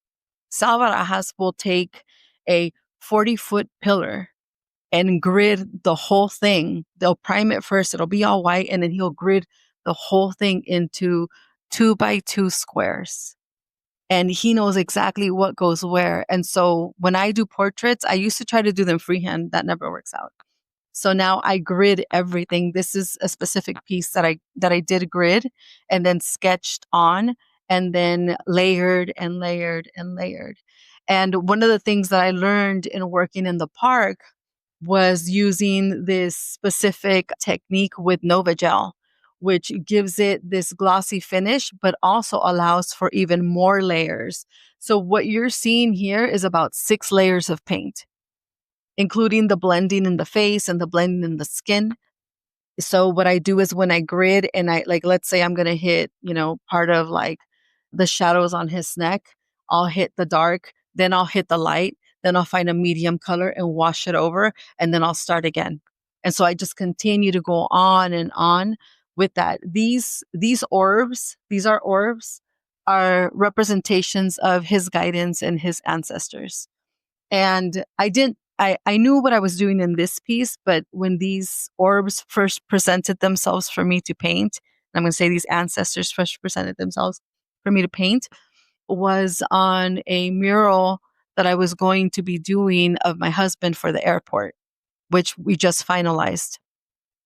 Sal Barajas will take a 40-foot pillar and grid the whole thing. They'll prime it first. It'll be all white. And then he'll grid the whole thing into 2x2 squares. And he knows exactly what goes where. And so when I do portraits, I used to try to do them freehand. That never works out. So now I grid everything. This is a specific piece that I did grid and then sketched on. and then layered and layered and layered. And one of the things that I learned in working in the park was using this specific technique with Nova Gel, which gives it this glossy finish, but also allows for even more layers. So what you're seeing here is about 6 layers of paint, including the blending in the face and the blending in the skin. So what I do is when I grid and I like, let's say I'm going to hit, part of like the shadows on his neck, I'll hit the dark, then I'll hit the light, then I'll find a medium color and wash it over, and then I'll start again. And so I just continue to go on and on with that. These orbs, these are orbs, are representations of his guidance and his ancestors. And I knew what I was doing in this piece, but when these orbs first presented themselves for me to paint, I'm going to say these ancestors first presented themselves for me to paint, was on a mural that I was going to be doing of my husband for the airport, which we just finalized.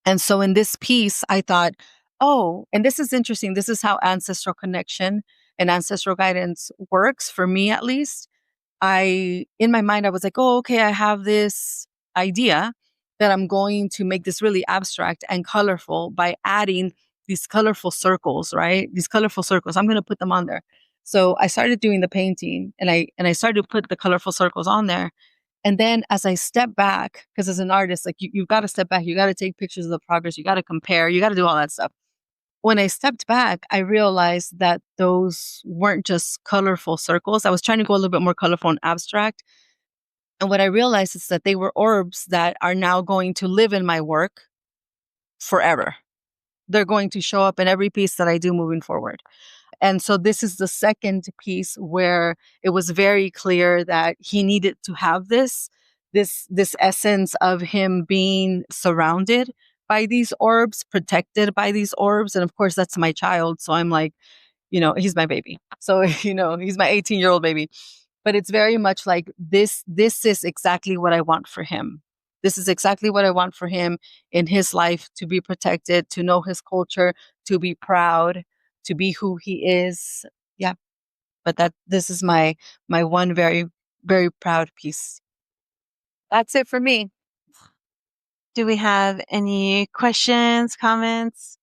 And so in this piece, I thought, oh, and this is interesting. This is how ancestral connection and ancestral guidance works, for me at least. In my mind, I was like, oh, okay, I have this idea that I'm going to make this really abstract and colorful by adding these colorful circles, right? These colorful circles, I'm going to put them on there. So I started doing the painting and I started to put the colorful circles on there. And then as I step back, because as an artist, like you've got to step back, you got to take pictures of the progress, you got to compare, you got to do all that stuff. When I stepped back, I realized that those weren't just colorful circles. I was trying to go a little bit more colorful and abstract. And what I realized is that they were orbs that are now going to live in my work forever. They're going to show up in every piece that I do moving forward. And so this is the second piece where it was very clear that he needed to have this essence of him being surrounded by these orbs, protected by these orbs. And of course, that's my child. So I'm like, he's my baby. So, he's my 18-year-old baby. But it's very much like this is exactly what I want for him. This is exactly what I want for him in his life, to be protected, to know his culture, to be proud, to be who he is. Yeah. But this is my one very, very proud piece. That's it for me. Do we have any questions, comments?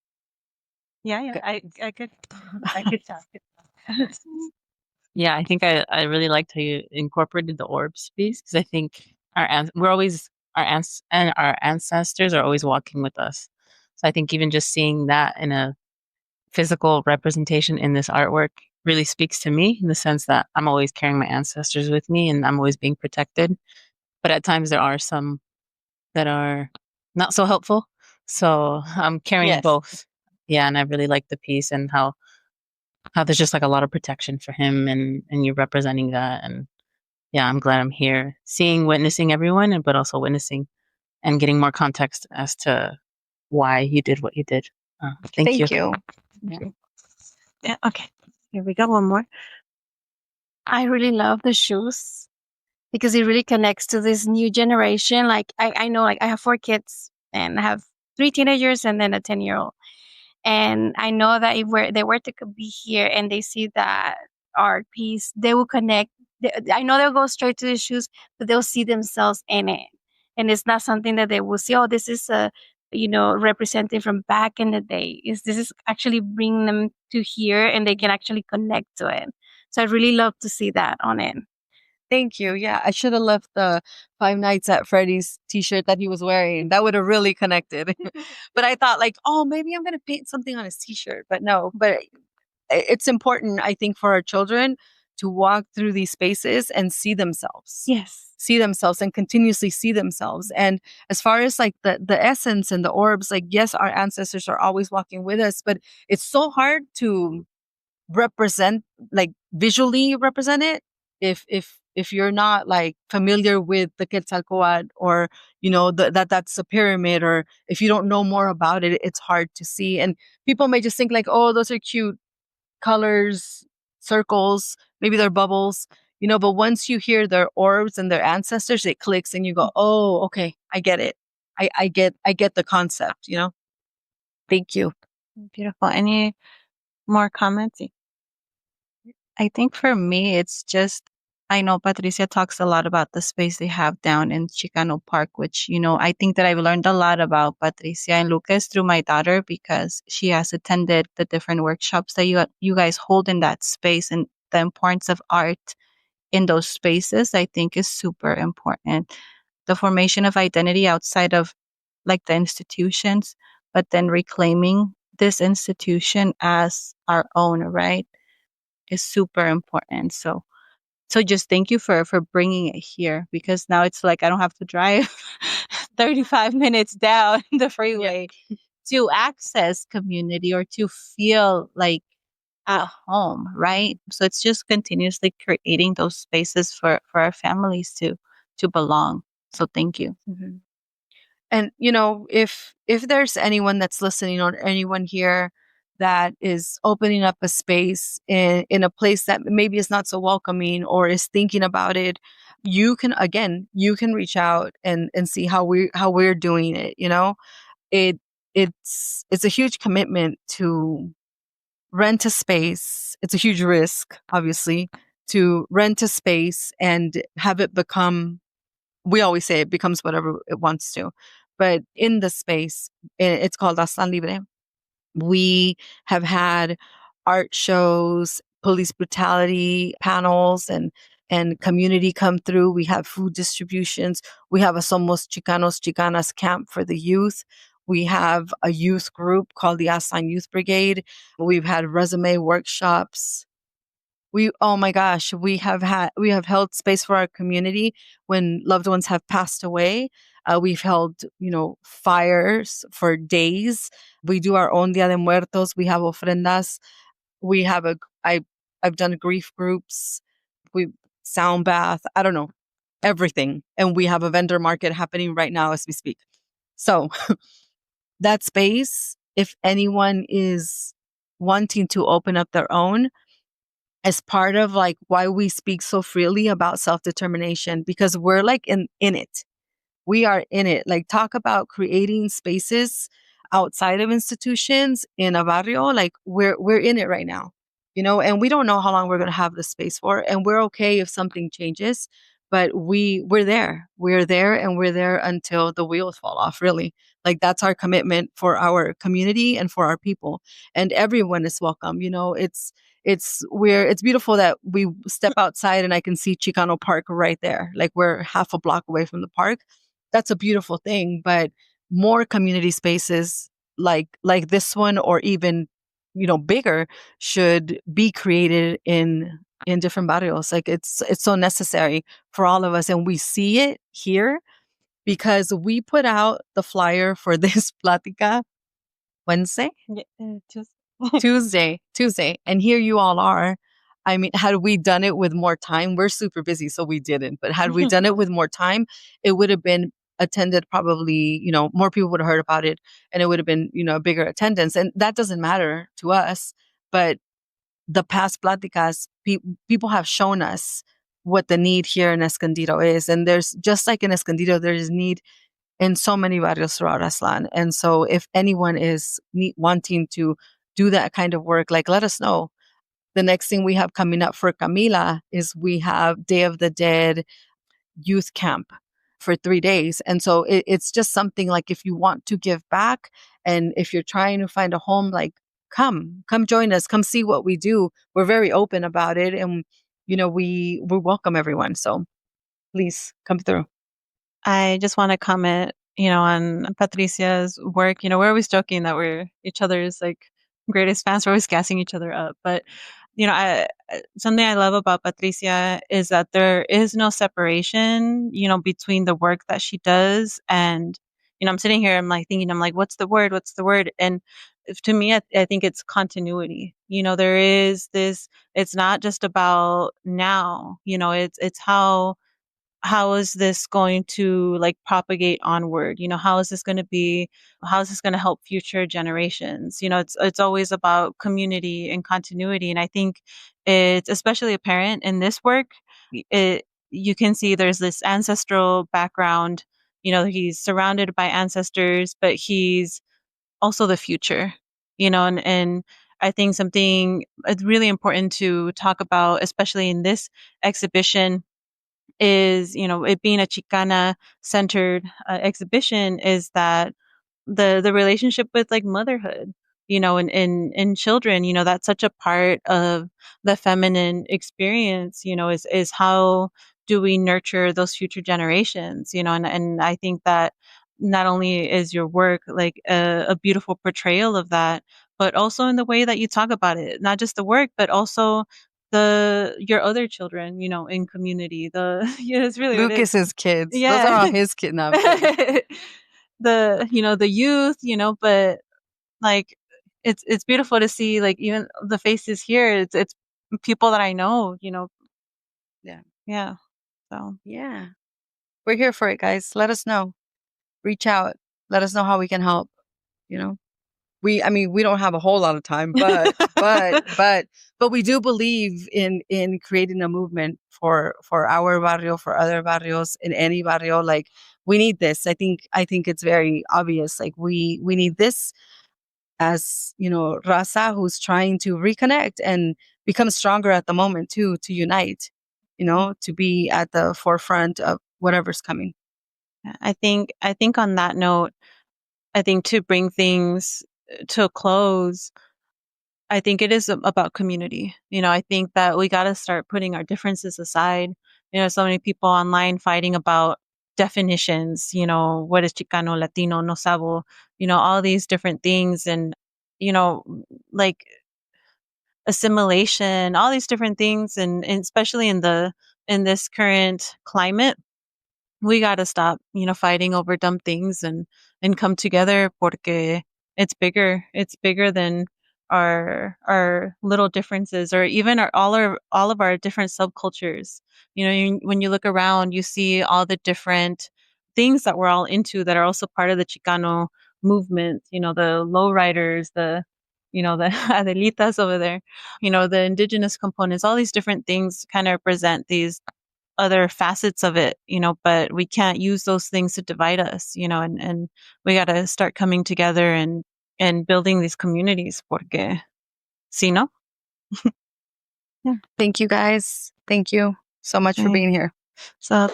Yeah, I could talk. Yeah, I think I really liked how you incorporated the orbs piece, because I think our ancestors are always walking with us. So I think even just seeing that in a physical representation in this artwork really speaks to me, in the sense that I'm always carrying my ancestors with me and I'm always being protected. But at times there are some that are not so helpful. So I'm carrying both. Yeah, and I really like the piece and how there's just like a lot of protection for him, and you're representing that. And yeah, I'm glad I'm here, witnessing everyone, but also witnessing and getting more context as to why you did what you did. Thank you. Yeah, okay. Here we go. One more. I really love the shoes because it really connects to this new generation. Like I know, like I have 4 kids and I have 3 teenagers and then a 10-year-old. And I know that if they were to be here and they see that art piece, they will connect. I know they'll go straight to the shoes, but they'll see themselves in it. And it's not something that they will see, oh, this is representing from back in the day. This is actually bringing them to here and they can actually connect to it. So I really love to see that on it. Thank you. Yeah, I should have left the Five Nights at Freddy's t-shirt that he was wearing. That would have really connected. But I thought like, oh, maybe I'm going to paint something on his t-shirt. But no, but it's important, I think, for our children to walk through these spaces and see themselves. Yes. See themselves and continuously see themselves. And as far as like the essence and the orbs, like, yes, our ancestors are always walking with us, but it's so hard to represent, like visually represent it if you're not like familiar with the Quetzalcoatl, or that's a pyramid, or if you don't know more about it, it's hard to see. And people may just think like, oh, those are cute colors, circles, maybe they're bubbles, but once you hear their orbs and their ancestors, it clicks and you go, oh, okay, I get it. I get the concept, . Thank you. Beautiful. Any more comments? I think for me, it's just, I know Patricia talks a lot about the space they have down in Chicano Park, which, I think that I've learned a lot about Patricia and Lucas through my daughter because she has attended the different workshops that you guys hold in that space, and the importance of art in those spaces, I think, is super important. The formation of identity outside of like the institutions, but then reclaiming this institution as our own, right, is super important. So just thank you for bringing it here, because now it's like I don't have to drive 35 minutes down the freeway to access community or to feel like at home, right? So it's just continuously creating those spaces for our families to belong. So thank you. Mhm. And if there's anyone that's listening or anyone here that is opening up a space in a place that maybe is not so welcoming or is thinking about it, you can reach out and see how we're doing it. It's a huge commitment to rent a space. It's a huge risk, obviously, to rent a space and have it become, we always say it becomes whatever it wants to. But in the space, it's called Aslan Libre. We have had art shows, police brutality panels, and community come through. We have food distributions. We have a Somos Chicanos Chicanas camp for the youth. We have a youth group called the Aslan Youth Brigade. We've had resume workshops. Oh my gosh, we have held space for our community when loved ones have passed away. We've held, fires for days. We do our own Dia de Muertos. We have ofrendas. We have I've done grief groups. We sound bath. I don't know, everything. And we have a vendor market happening right now as we speak. So that space, if anyone is wanting to open up their own, as part of like why we speak so freely about self-determination, because we're like in it. We are in it. Like, talk about creating spaces outside of institutions in a barrio. Like, we're in it right now, and we don't know how long we're going to have the space for, and we're okay if something changes, but we're there. We're there, and we're there until the wheels fall off, really. Like, that's our commitment for our community and for our people, and everyone is welcome. It's beautiful that we step outside and I can see Chicano Park right there. Like, we're half a block away from the park. That's a beautiful thing, but more community spaces like this one, or even bigger, should be created in different barrios. Like, it's so necessary for all of us, and we see it here because we put out the flyer for this plática Wednesday. Tuesday. And here you all are. I mean, had we done it with more time, we're super busy, so we didn't. But had we done it with more time, it would have been attended probably, more people would have heard about it, and it would have been, a bigger attendance. And that doesn't matter to us. But the past pláticas, people have shown us what the need here in Escondido is. And there's, just like in Escondido, there's need in so many barrios throughout Aslan. And so if anyone is wanting to do that kind of work, like, let us know. The next thing we have coming up for Camila is we have Day of the Dead youth camp for 3 days. And so it's just something like, if you want to give back and if you're trying to find a home, like, come join us, come see what we do. We're very open about it, and we welcome everyone. So please come through. I just want to comment, on Patricia's work. We're always joking that we're each other's like greatest fans. We're always gassing each other up. But, something I love about Patricia is that there is no separation, between the work that she does. And, I'm sitting here, I'm like thinking, I'm like, what's the word? What's the word? And to me, I think it's continuity. There is this, it's not just about now, it's how is this going to like propagate onward? How is this going to help future generations? It's always about community and continuity. And I think it's especially apparent in this work. You can see there's this ancestral background. He's surrounded by ancestors, but he's also the future, and I think something it's really important to talk about, especially in this exhibition, is, it being a Chicana centered exhibition, is that the relationship with like motherhood, in children, that's such a part of the feminine experience, is how do we nurture those future generations, and I think that not only is your work like a beautiful portrayal of that, but also in the way that you talk about it, not just the work, but also your other children, in community, it's really, it is. Lucas's kids. Those Yeah. are all his kids now. The youth, but like it's beautiful to see, like, even the faces here, it's people that I know, Yeah. yeah, so Yeah. We're here for it, guys. Let us know. Reach out. Let us know how we can help. We don't have a whole lot of time, but we do believe in creating a movement for our barrio, for other barrios, in any barrio. Like, we need this. I think it's very obvious. Like, we need this as, raza who's trying to reconnect and become stronger at the moment too, to unite, to be at the forefront of whatever's coming. I think on that note, I think to bring things to a close, I think it is about community. I think that we got to start putting our differences aside. So many people online fighting about definitions, what is Chicano, Latino, no sabo, all these different things. And, you know, like assimilation, all these different things. And especially in this current climate, we got to stop, fighting over dumb things and come together, porque it's bigger than our little differences, or even all of our different subcultures. When you look around, you see all the different things that we're all into that are also part of the Chicano movement, the lowriders, the Adelitas over there, the indigenous components, all these different things kind of represent these other facets of it, but we can't use those things to divide us, and we got to start coming together and building these communities, porque si no. Yeah. Thank you, guys. Thank you so much for being here. So,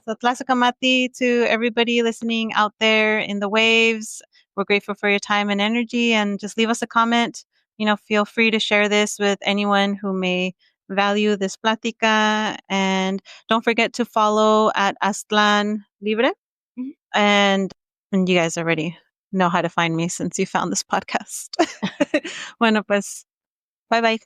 Tlaxcamati to everybody listening out there in the waves. We're grateful for your time and energy, and just leave us a comment. Feel free to share this with anyone who may value this plática, and don't forget to follow at Aztlan Libre. Mm-hmm. And you guys already know how to find me since you found this podcast. Bueno, pues, bye bye.